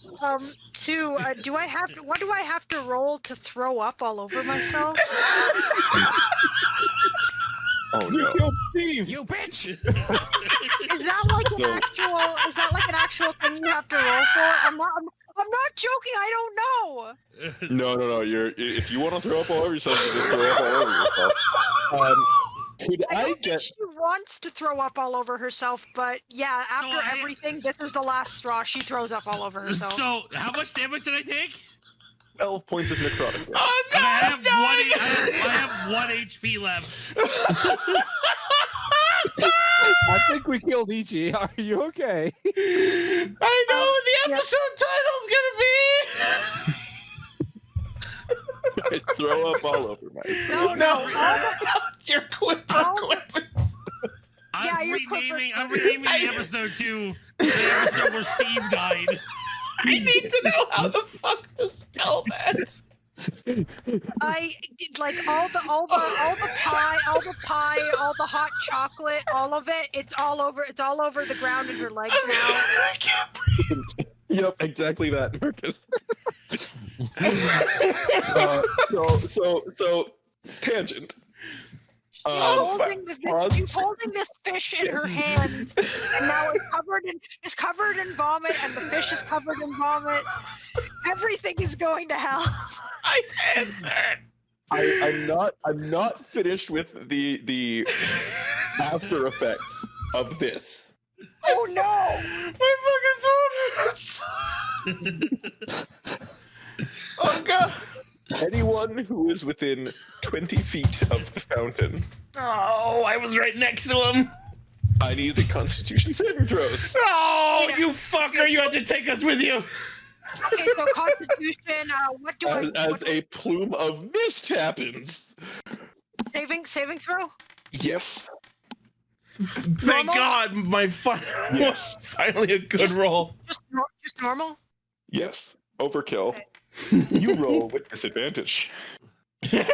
2, what do I have to roll to throw up all over myself? oh You no. killed Steve! You bitch. Is that like an actual thing you have to roll for? I'm not joking. I don't know. No. If you want to throw up all over yourself, you just throw up all over yourself. Could I I don't get? think she wants to throw up all over herself, but yeah, after I- everything, this is the last straw. She throws up all over herself. So, how much damage did I take? 12 points of necrotic damage. Oh Okay, God! I have 1 HP left. I think we killed Ichi. Are you okay? I know what the yeah. episode title's gonna be. I throw up all over myself. No, no, it's your Quipper all- Quippn't. Yeah, I'm you're renaming. Quipper. I'm renaming the episode to the episode where Steve died. I need to know how the fuck to spell that. I did like all the pie, all the hot chocolate, all of it. It's all over the ground and your legs now. I can't breathe. Yep, exactly that, Marcus. So tangent. She's holding this fish in her hand, and now it's covered in vomit, and the fish is covered in vomit. Everything is going to hell. I answered. I'm not finished with the after effects of this. Oh no! My fucking throat hurts. Oh god. Anyone who is within 20 feet of the fountain, Oh, I was right next to him. I need the Constitution saving throws. Oh, you fucker! You had to take us with you. Okay, so Constitution. What do As a plume of mist happens. saving throw? Yes. Thank Normal? God, my Yes. finally a good roll. Just normal. Yes. Overkill. Okay. You roll with disadvantage. Am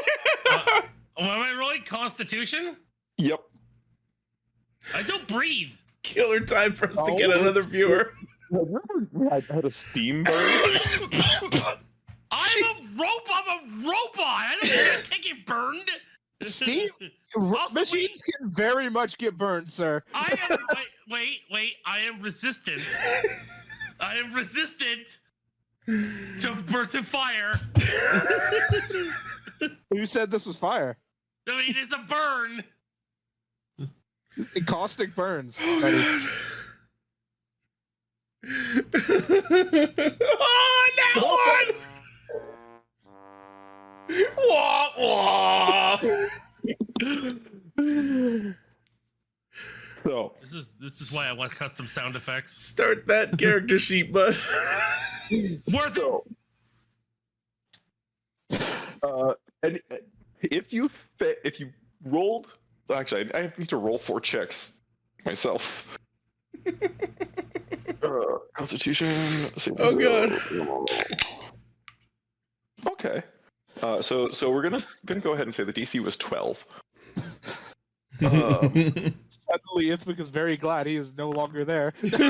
I rolling Constitution? Yep. I don't breathe. Killer time for us to get another viewer. I had a steam burn. I'm a robot. I don't want to take it burned. Steve, Also, machines can very much get burned, sir. I am. Wait. I am resistant. I am resistant to fire. Who said this was fire? I mean, it's a burn. Caustic burns. buddy. Oh, that one! Wah, wah. So, This is why I want custom sound effects. Start that character sheet, bud. Worth it. and if you rolled, actually, I need to roll 4 checks myself. Constitution. Oh god. Okay. So we're gonna go ahead and say the DC was 12. Suddenly, Ithmic is very glad he is no longer there. That's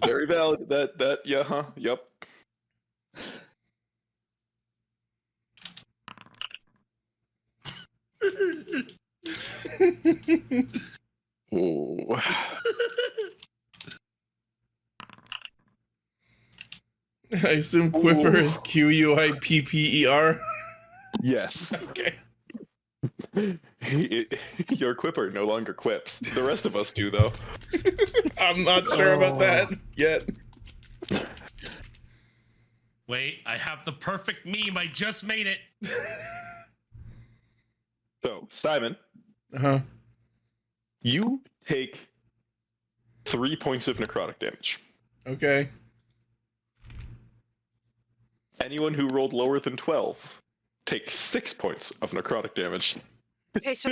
very valid. Yep. Oh. I assume Quipper is Quipper. Yes. Okay. Your Quipper no longer quips. The rest of us do, though. I'm not sure about that yet. Wait, I have the perfect meme. I just made it. So, Simon, Uh-huh. you take 3 points of necrotic damage. Okay. Anyone who rolled lower than 12 takes 6 points of necrotic damage. Okay, so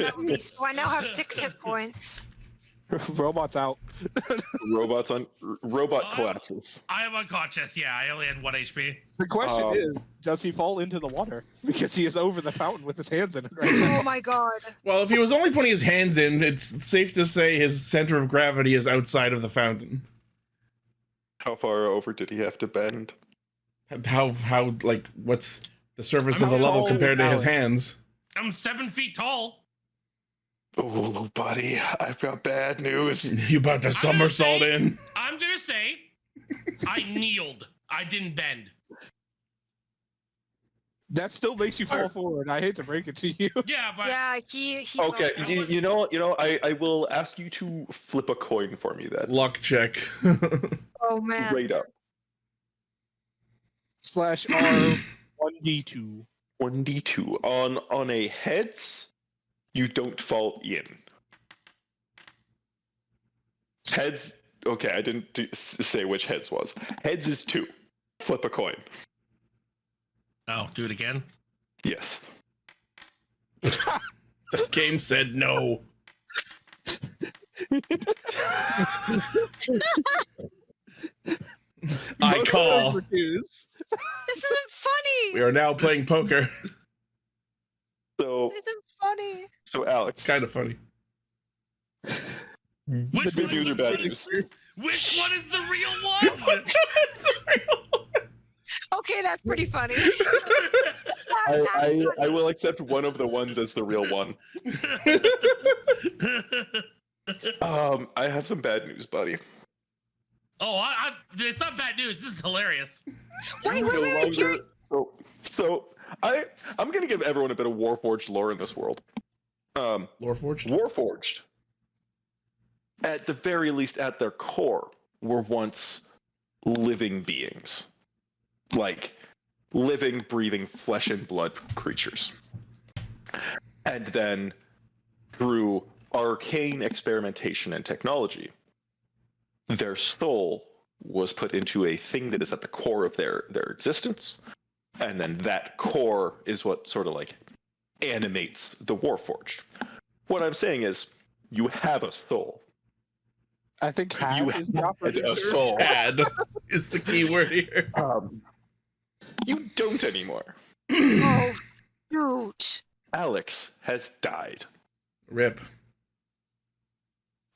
I now have 6 hit points. Robot's out. Robot collapses. I am unconscious. Yeah, I only had 1 HP. The question is, does he fall into the water? Because he is over the fountain with his hands in it right now. Oh my god. Well, if he was only putting his hands in, it's safe to say his center of gravity is outside of the fountain. How far over did he have to bend? How like what's the surface I'm of the level tall compared to is his Alex. hands? I'm 7 feet tall. Oh, buddy, I've got bad news. You about to somersault say- in? I'm gonna say, I kneeled. I didn't bend. That still makes you fall forward. I hate to break it to you. Yeah, but Yeah, he Okay, fell you know, I will ask you to flip a coin for me then. Luck check. Oh man. Right up. /R 1d2. 1d2. On a heads, you don't fall in. Heads, okay, I didn't say which heads was. Heads is 2. Flip a coin. Oh, do it again. Yes. The game said no. I Most call. refuse. This isn't funny. We are now playing poker. So, This isn't funny. so Alex, It's kind of funny. Which good one news is or bad news? Which one is the real one? Okay, that's pretty funny. I will accept one of the ones as the real one. I have some bad news, buddy. Oh, it's not bad news. This is hilarious. Wait, No wait. longer- So I'm gonna give everyone a bit of Warforged lore in this world. Loreforged? Warforged, at the very least, at their core, were once living beings, like living, breathing, flesh and blood creatures, and then through arcane experimentation and technology, their soul was put into a thing that is at the core of their existence, and then that core is what sort of like animates the Warforged. What I'm saying is, you have a soul. I think You have is the had operative a term. soul. Bad is the key word here. You don't anymore. Oh, shoot. Alex has died. Rip.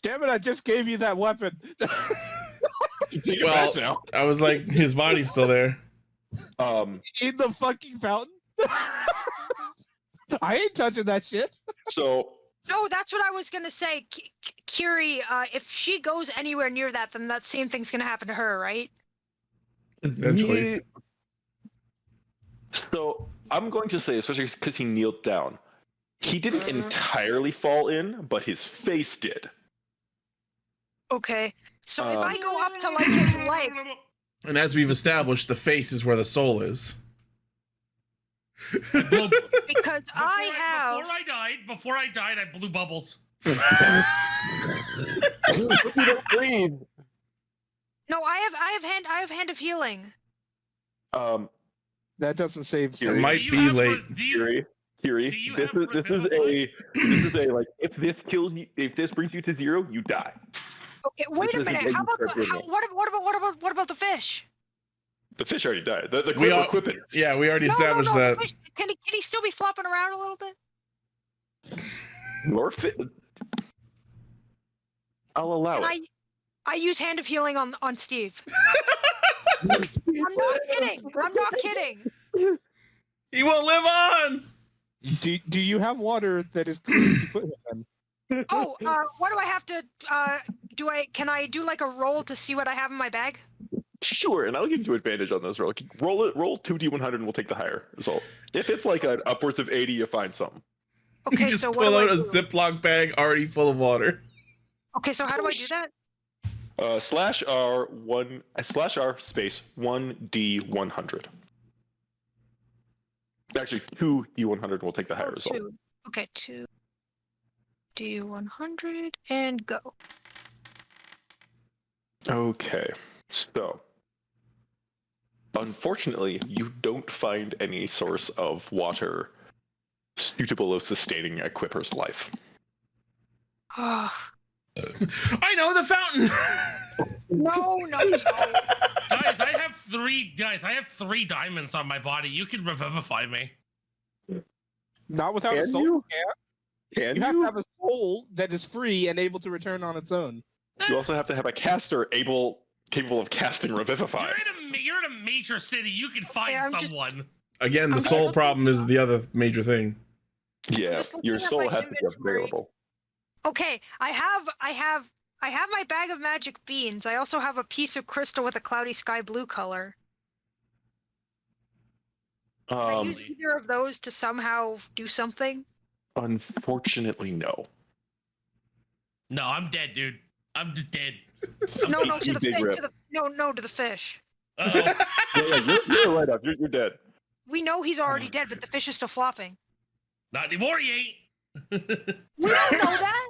Damn it! I just gave you that weapon. You take it Well, back now. I was like, his body's still there. In the fucking fountain. I ain't touching that shit. So No, that's what I was gonna say. Kiri, if she goes anywhere near that, then that same thing's gonna happen to her, right? Eventually. So I'm going to say, especially because he kneeled down, he didn't entirely fall in, but his face did. Okay. So if I go up to like his leg, And as we've established, the face is where the soul is. because I have. Before I died, I blew bubbles. You don't breathe. No, I have hand of healing. That doesn't save. It Kiri. might Do you be have late. Kiri, Do you this have is a like, if this kills you, if this brings you to 0, you die. Okay, wait a This is minute. what How you about start doing it. what about the fish? The fish already died. The We Quipper all- Quippn't. Yeah, we already established the that. fish, can he still be flopping around a little bit? Your I'll allow Can it. I use hand of healing on Steve? I'm not kidding. I'm not kidding. He won't live on! Do you have water that is clean to put him in? Oh, what do I have to? Can I do like a roll to see what I have in my bag? Sure, and I'll give you advantage on this roll. Roll 2d100 and we'll take the higher result. If it's like an upwards of 80, you find something. Okay, You just so what pull do out I a do? Ziploc bag already full of water. Okay, so how do I do that? /R space 1d100. Actually, 2d100 will take the higher Oh, result. 2. Okay, 2d100 and go. Okay, so unfortunately, you don't find any source of water suitable of sustaining a Quipper's life. Oh, I know, the fountain! no. Guys, I have 3 diamonds on my body. You can revivify me. Not without a Can soul. you? Yeah. Can You you? have to have a soul that is free and able to return on its own. You also have to have a caster capable of casting Revivify. You're in a major city. You can find I'm just- someone. Again, the I'm soul looking- problem is the other major thing. Yeah, just looking your at soul my has to be inventory. available. Okay, I have my bag of magic beans. I also have a piece of crystal with a cloudy sky blue color. Can I use either of those to somehow do something? Unfortunately, no. No, I'm dead, dude. I'm just dead. No, to you the big fish. rip. To the fish. Uh-oh. Yeah, you're right up. You're dead. We know he's already dead, but the fish is still flopping. Not anymore, he ain't. We don't know that.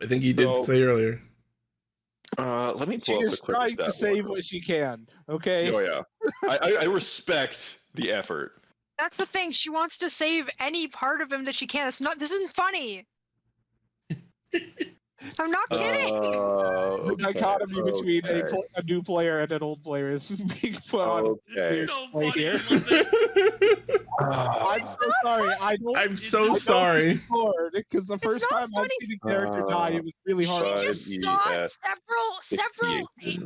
I think he did So- say earlier. Let me She pull up the is Quipper trying to stat save block. what she can. Okay. Oh yeah, I respect the effort. That's the thing. She wants to save any part of him that she can. It's not. This isn't funny. I'm not kidding. The dichotomy between okay. a new player and an old player is being put on. Okay. It's so Wait funny. here. I love this. I'm so sorry. I don't. I'm so I don't sorry. get bored because the first not time I've funny. seen a character die, it was really hard. She just saw 5ES several. 68.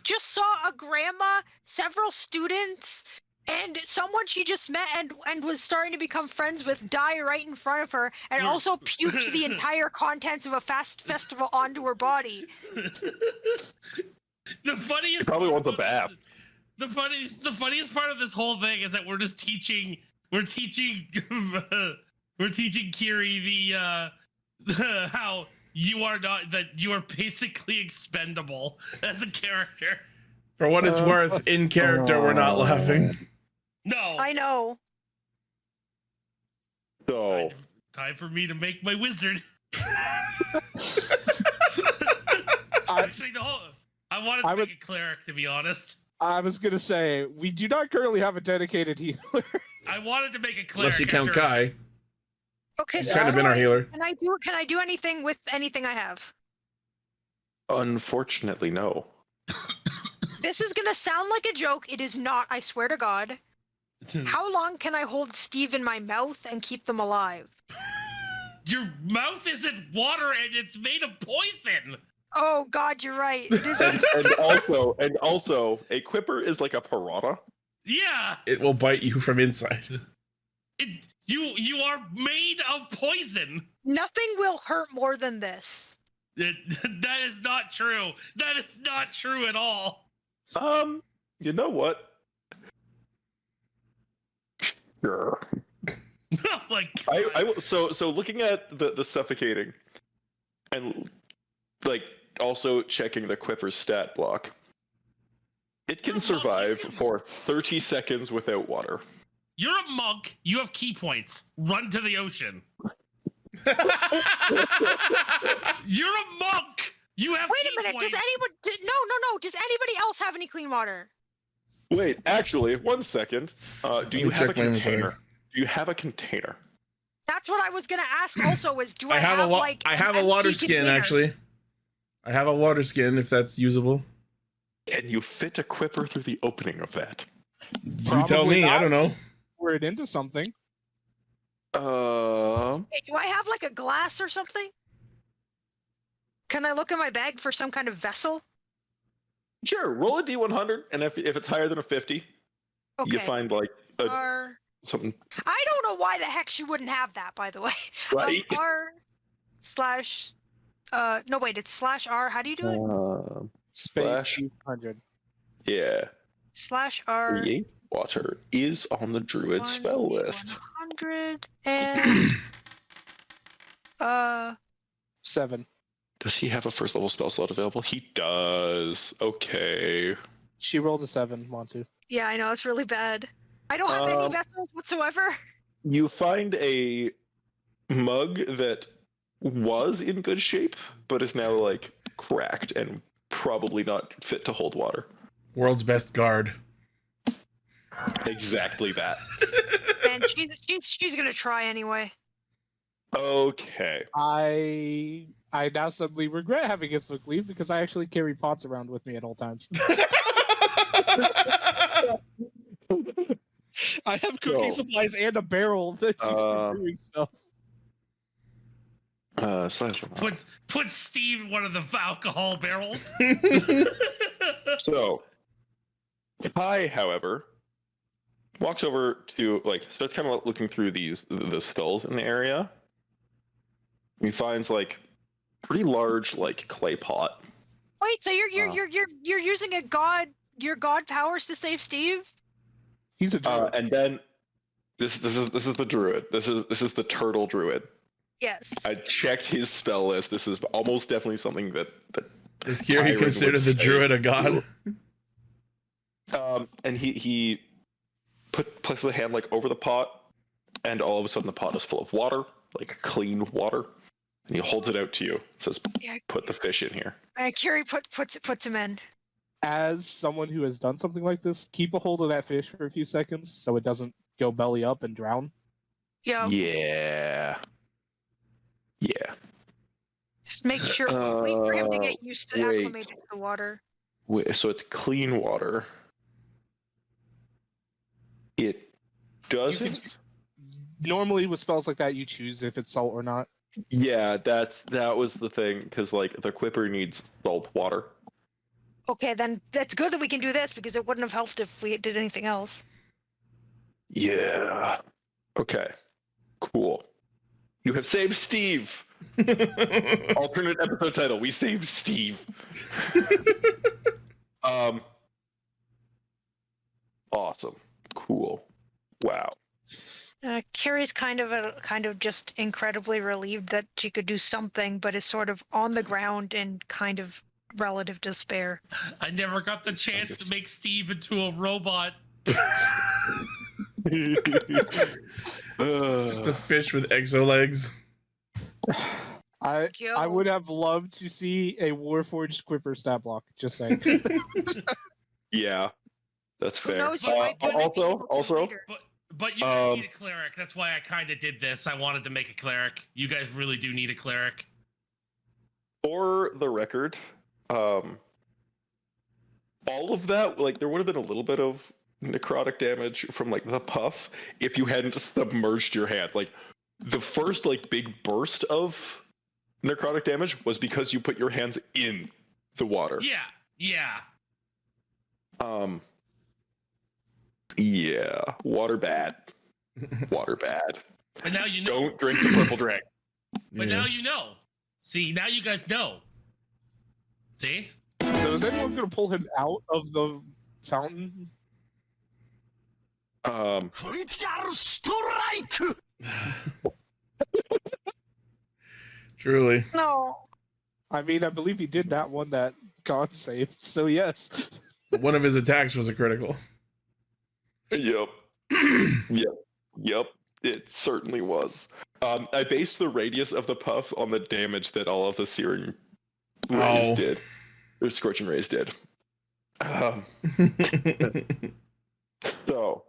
Just saw a grandma, several students, and someone she just met and was starting to become friends with die right in front of her, and You're- also puked the entire contents of a festival onto her body. The funniest. Probably part want the about bath. this- the funniest part of this whole thing is that we're teaching Kiri the how you are not, that you are basically expendable as a character. For what it's worth, in character, we're not laughing. No. I know. So Time for me to make my wizard. I, Actually, I wanted to I make would- a cleric, to be honest. I was gonna say we do not currently have a dedicated healer. I wanted to make a cleric. Unless you count after- Kai. Okay, He's so kind of been our healer. Can I do anything with anything I have? unfortunately, no. This is gonna sound like a joke. It is not. I swear to God. How long can I hold Steve in my mouth and keep them alive? Your mouth isn't water and it's made of poison. Oh God, you're right. It is. And also, a Quipper is like a piranha. Yeah. It will bite you from inside. You are made of poison. Nothing will hurt more than this. That is not true. That is not true at all. You know what? Sure. Oh my God. I will. So looking at the suffocating, and like also checking the Quipper's stat block, it can survive for 30 seconds without water. You're a monk. You have key points. Run to the ocean. You're a monk. You have. Wait key a minute. Points. Does anybody? No. Does anybody else have any clean water? Wait, actually, 1 second. Do you me have a check my inventory. container? Do you have a container? That's what I was gonna ask. Also, is do I, I have a like I have an a water empty skin container? actually. I have a water skin if that's usable. Can you fit a Quipper through the opening of that? You tell Probably me. I not. don't know. We're into something. Hey, do I have like a glass or something? Can I look in my bag for some kind of vessel? Sure. Roll a d100, and if it's higher than a 50, Okay. you find like R. something. I don't know why the heck she wouldn't have that, by the way. Right. R slash. No wait, it's slash R. How do you do it? Space Slash. 100. Yeah. Slash R. Create water is on the druid spell list. 100 and 7. Does he have a first level spell slot available? He does. Okay. She rolled a 7, Montu. yeah, I know it's really bad. I don't have any vessels whatsoever. You find a mug that was in good shape, but is now like cracked and probably not fit to hold water. World's best guard. Exactly that. And she's gonna try anyway. Okay. I now suddenly regret having Ithmic leave because I actually carry pots around with me at all times. I have cooking So, supplies and a barrel that you for doing stuff. Slash. Put Steve in one of the alcohol barrels. So, Kai, however, walks over to starts kind of looking through the skulls in the area. He finds like pretty large clay pot. Wait, so you're using your god powers to save Steve? He's a druid. And then this is the druid. This is the turtle druid. Yes. I checked his spell list. This is almost definitely something that Is Kiri Tyron considered would the say. druid a god? And he places a hand over the pot, and all of a sudden the pot is full of water, like clean water. And he holds it out to you. It says, Yeah. put the fish in here. Kiri puts him in. As someone who has done something like this, keep a hold of that fish for a few seconds so it doesn't go belly up and drown. Yeah. Yeah. Yeah. Just make sure. Wait for him to get used to wait. acclimated to the water. Wait, so it's clean water. It doesn't. Normally, with spells like that, you choose if it's salt or not. Yeah, that was the thing, because like the Quipper needs salt water. Okay, then that's good that we can do this because it wouldn't have helped if we did anything else. Yeah. Okay. Cool. You have saved Steve. Alternate episode title: We saved Steve. Awesome. Cool. Wow. Kiri's kind of just incredibly relieved that she could do something, but is sort of on the ground in kind of relative despair. I never got the chance to make Steve into a robot. Just a fish with exo legs. I Yo. would have loved to see a Warforged Quipper stat block. Just saying. Yeah, that's Who fair. knows, you might be able to Also, later. But you guys need a cleric. That's why I kind of did this. I wanted to make a cleric. You guys really do need a cleric. for the record, all of that, like, there would have been a little bit of necrotic damage from like the puff if you hadn't submerged your hand. Like, the first like big burst of necrotic damage was because you put your hands in the water. Yeah. Yeah, water bad. Water bad. But now you know. Don't drink the purple drink. But now you know. See, now you guys know. See? So is anyone going to pull him out of the fountain? Critical strike! Truly. No. I mean, I believe he did that one that God saved. So yes. One of his attacks was a critical. Yep. Yep. It certainly was. I based the radius of the puff on the damage that all of the searing rays did. Or scorching rays did. So.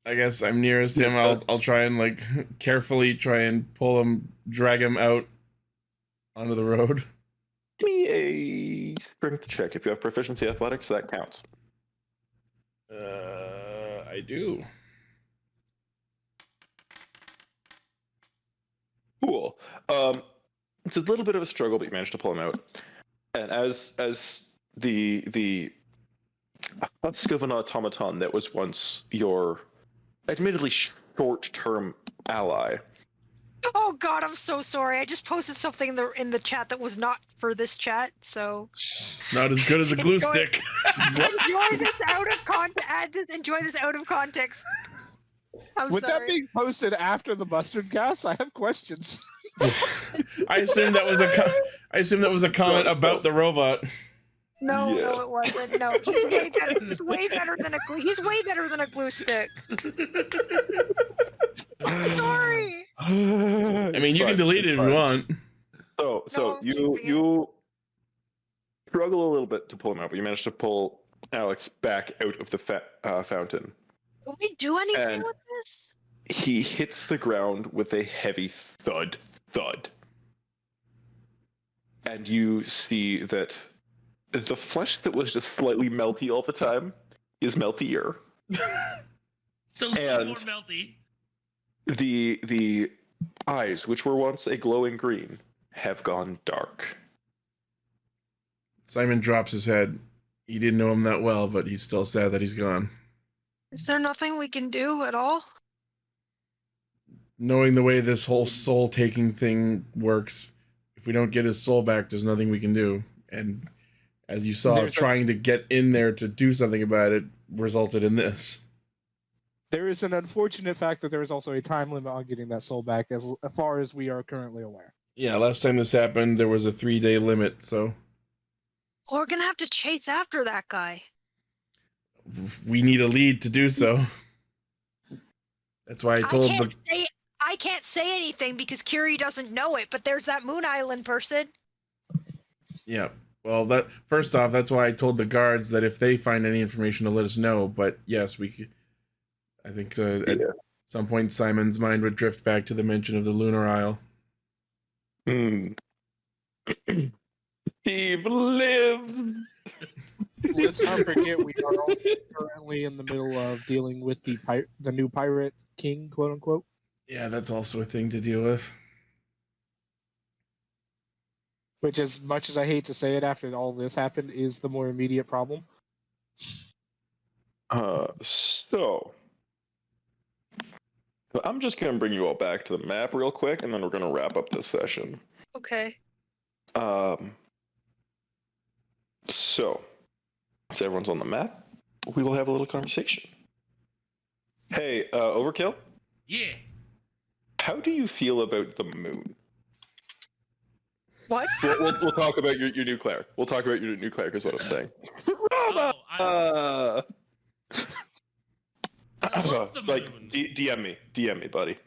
I guess I'm nearest him. I'll try and like carefully try and pull him, drag him out onto the road. Give me a strength check. If you have proficiency athletics, that counts. I do. Cool. It's a little bit of a struggle, but you managed to pull him out. And as the husk of an automaton that was once your admittedly short-term ally. Oh God, I'm so sorry. I just posted something in the chat that was not for this chat, so. Not as good as a glue Enjoy- stick. Enjoy this out of context. Enjoy this out of context. I'm With sorry. that being posted after the mustard gas, I have questions. I assume that was a comment about the robot. No, Yeah. no, it wasn't. No, he's way better. He's way better than a glue. He's way better than a glue stick. I'm sorry. I mean, you can delete it if you want. So No, I'm keeping it. you struggle a little bit to pull him out, but you manage to pull Alex back out of the fountain. Can we do anything And- with this? He hits the ground with a heavy thud. And you see that the flesh that was just slightly melty all the time is meltier. So a little more And- melty. The eyes, which were once a glowing green, have gone dark. Simon drops his head. He didn't know him that well, but he's still sad that he's gone. Is there nothing we can do at all? Knowing the way this whole soul-taking thing works, if we don't get his soul back, there's nothing we can do. And as you saw, trying to get in there to do something about it resulted in this. There is an unfortunate fact that there is also a time limit on getting that soul back, as far as we are currently aware. Yeah, last time this happened, there was a 3-day limit, so We're gonna have to chase after that guy. we need a lead to do so. That's why I told can't the... say. I I can't say anything because Kiri doesn't know it, but there's that Moon Island person. Yeah. Well, that first off, that's why I told the guards that if they find any information to let us know. But yes, we could. I think at some point Simon's mind would drift back to the mention of the Lunar Isle. Steve lives. Let's not forget we are all currently in the middle of dealing with the new pirate king, quote unquote. Yeah, that's also a thing to deal with. Which, as much as I hate to say it, after all this happened, is the more immediate problem. So I'm just gonna bring you all back to the map real quick, and then we're gonna wrap up this session. Okay. So once everyone's on the map, we will have a little conversation. Hey, Overkill, Yeah. how do you feel about the moon? What? We'll talk about your new cleric. We'll talk about your new cleric is what I'm saying. Oh, I love the like moon. DM me, buddy.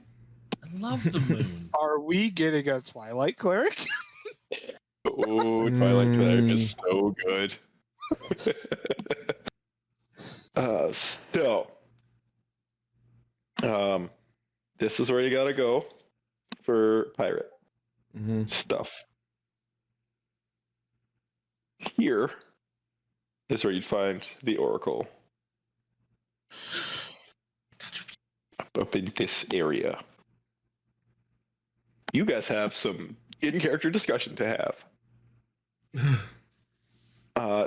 I love the moon. Are we getting a Twilight cleric? Oh, Twilight Cleric is so good. This is where you gotta go for pirate stuff. Here is where you'd find the Oracle. Up in this area. You guys have some in-character discussion to have.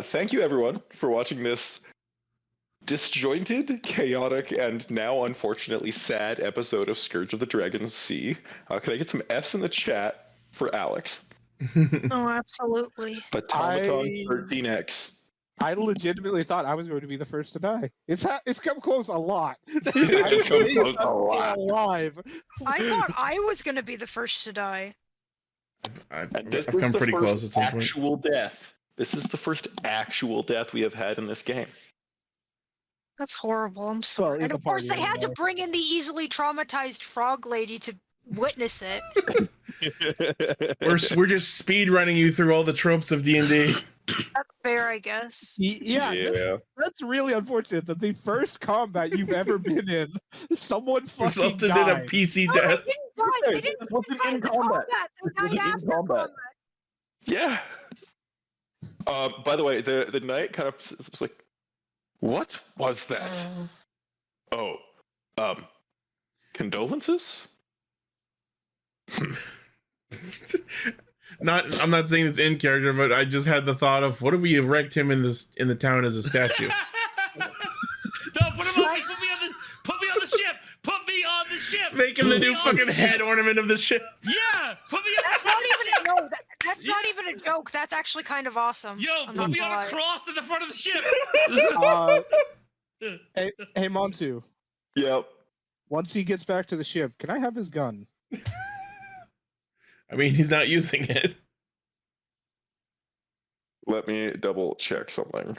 Thank you, everyone, for watching this disjointed, chaotic, and now unfortunately sad episode of Scourge of the Dragon Sea. Can I get some F's in the chat for Alex? Oh, absolutely. Automaton 13X. I legitimately thought I was going to be the first to die. It's come close a lot. It's come close a lot. Alive. I thought I was going to be the first to die. I've This come is the pretty first close at some point. actual death. This is the first actual death we have had in this game. That's horrible. I'm sorry. in And the of course, party they had to anyway. bring in the easily traumatized frog lady to witness it. We're just speed running you through all the tropes of D&D. That's fair, I guess. Yeah, that's really unfortunate that the first combat you've ever been in, someone fucking Resulted died. in a PC No, death. they didn't die. They didn't wasn't die in in combat. They It died wasn't in after combat. combat. Yeah. By the way, the knight kind of was like, "What was that?" Oh, condolences? I'm not saying this in character, but I just had the thought of what if we erect him in the town as a statue? No, put me on the ship. Put me on the ship. Make him the new fucking head ornament of the ship. Yeah, put me on. That's not even a no. That's not even a joke. That's actually kind of awesome. Yo, I'm put not me gonna on a lie. cross in the front of the ship. Hey, Montu. Yep. Once he gets back to the ship, can I have his gun? I mean, he's not using it. Let me double check something.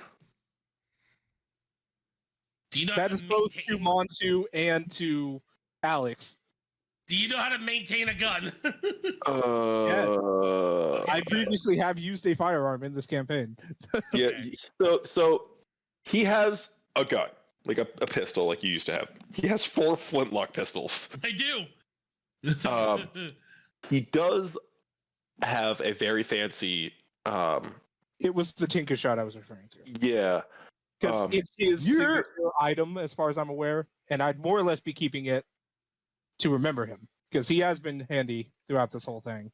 Do you know That how is to both to maintain? Montu and to Alex. Do you know how to maintain a gun? I previously have used a firearm in this campaign. Yeah. Okay. So he has a gun, like a pistol, like you used to have. He has 4 flintlock pistols. I do. He does have a very fancy. It was the Tinker Shot I was referring to. Yeah. Because it's his you're- signature item, as far as I'm aware, and I'd more or less be keeping it to remember him, because he has been handy throughout this whole thing.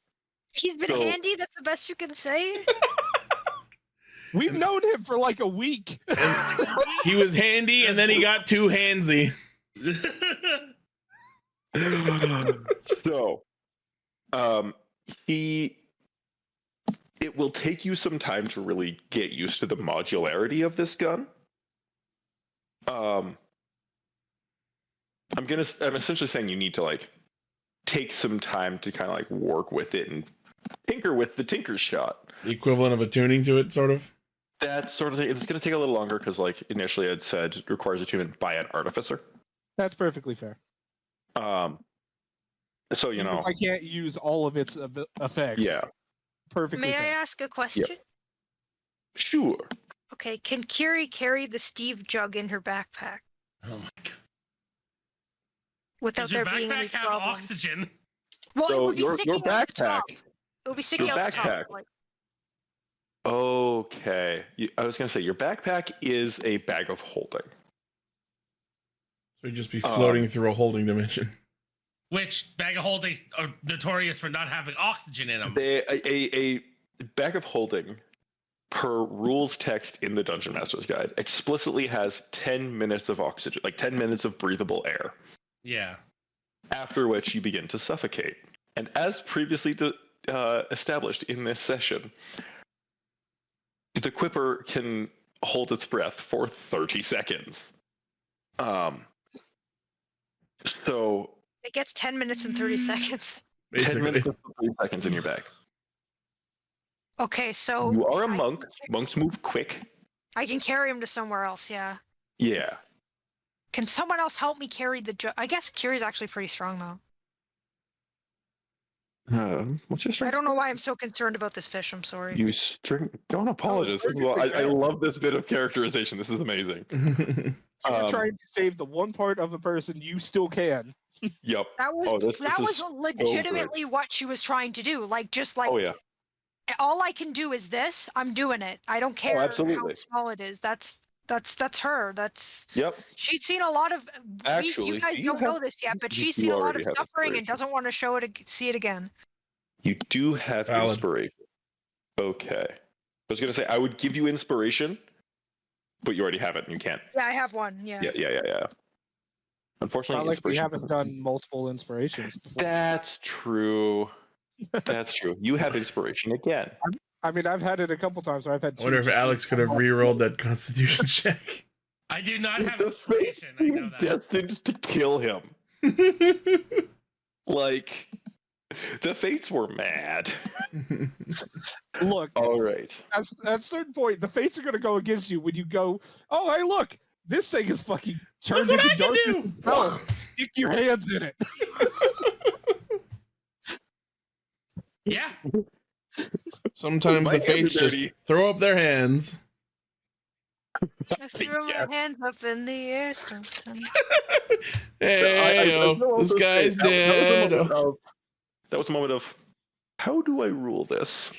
He's been So- handy. That's the best you can say. We've known him for like a week. He was handy, and then he got too handsy. So, it will take you some time to really get used to the modularity of this gun. I'm essentially saying you need to like take some time to kind of like work with it and tinker with the Tinker's Shot. The equivalent of a tuning to it, sort of. That sort of thing. It's going to take a little longer because, like, initially I'd said it requires attunement by an artificer. That's perfectly fair. So you Even know, if I can't use all of its effects. yeah, Perfectly. May I fine. ask a question? sure. Okay, can Kiri carry the Steve jug in her backpack Oh my god. without Does your there being any backpack have problems? oxygen? Well, it So would be your sticking out the top. backpack. It would be sticking Your out the top. backpack. Like, Okay, I was gonna say your backpack is a bag of holding. So you'd just be floating through a holding dimension. Which bag of holdings are notorious for not having oxygen in them. A bag of holding, per rules text in the Dungeon Master's Guide, explicitly has 10 minutes of oxygen, like 10 minutes of breathable air. Yeah. After which you begin to suffocate. And as previously established in this session, the Quipper can hold its breath for 30 seconds. So it gets 10 minutes and 30 seconds. 10 Basically. minutes and 30 seconds in your bag. Okay, so You are a monk. Monks move quick. I can carry him to somewhere else, yeah. Yeah. Can someone else help me carry the jug? I guess Kiri's actually pretty strong, though. What's your I strength? don't know why I'm so concerned about this fish. I'm sorry. You don't apologize. First of all, I love this bit of characterization. This is amazing. You're trying to save the one part of a person you still can. Yep. That was This that is was so legitimately what she was trying to do. Like, just like, Oh yeah. all I can do is this. I'm doing it. I don't care how absolutely. small it is. That's her. That's Yep. she's seen a lot of. Actually, you guys do you don't know have- this yet, but you she's seen a lot of already have suffering and inspiration. doesn't want to show it, see it again. You do have Valid. inspiration. Okay. I was gonna say I would give you inspiration, but you already have it and you can't. Yeah, I have one. Yeah. Yeah. Unfortunately, Not like we inspiration haven't done multiple inspirations before. That's true. That's true. You have inspiration again. I mean, I've had it a couple times where I've had I wonder if just Alex could have re-rolled that Constitution check. I do not have inspiration. I know that. Destined to kill him. Like, the fates were mad. Look, All right. at a certain point, the fates are going to go against you when you go, oh, hey, look, this thing is fucking turned Look what into I can darkness. do! Oh, stick your hands in it. Yeah. Sometimes My the hands are fates just dirty. throw up their hands. I threw Yeah. my hands up in the air sometimes. Hey, will this also guy's say, dead. That was a moment of, how do I rule this?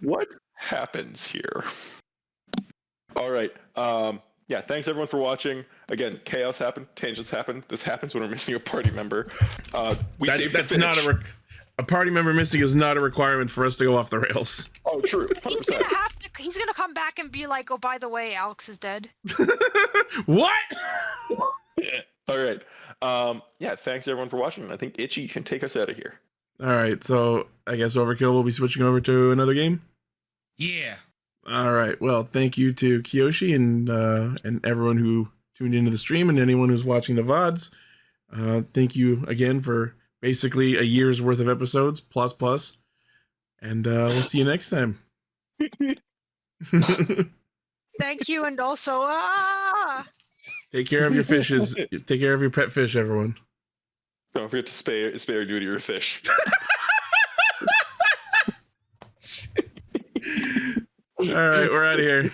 What happens here? All right. Yeah, thanks everyone for watching. Again, chaos happened, tangents happened. This happens when we're missing a party member. We saved That's the not finish. a party member missing is not a requirement for us to go off the rails. Oh, true. 100%. He's gonna come back and be like, oh, by the way, Alex is dead. What? All right. Yeah, thanks everyone for watching. I think Itchy can take us out of here. All right, so I guess Overkill will be switching over to another game. Yeah. All right. Well, thank you to Kiyoshi and everyone who tuned into the stream and anyone who's watching the VODs. Thank you again for basically a year's worth of episodes plus. And we'll see you next time. Thank you, and also, Take care of your fishes. Take care of your pet fish, everyone. Don't forget to spay or neuter your fish. All right, we're out of here.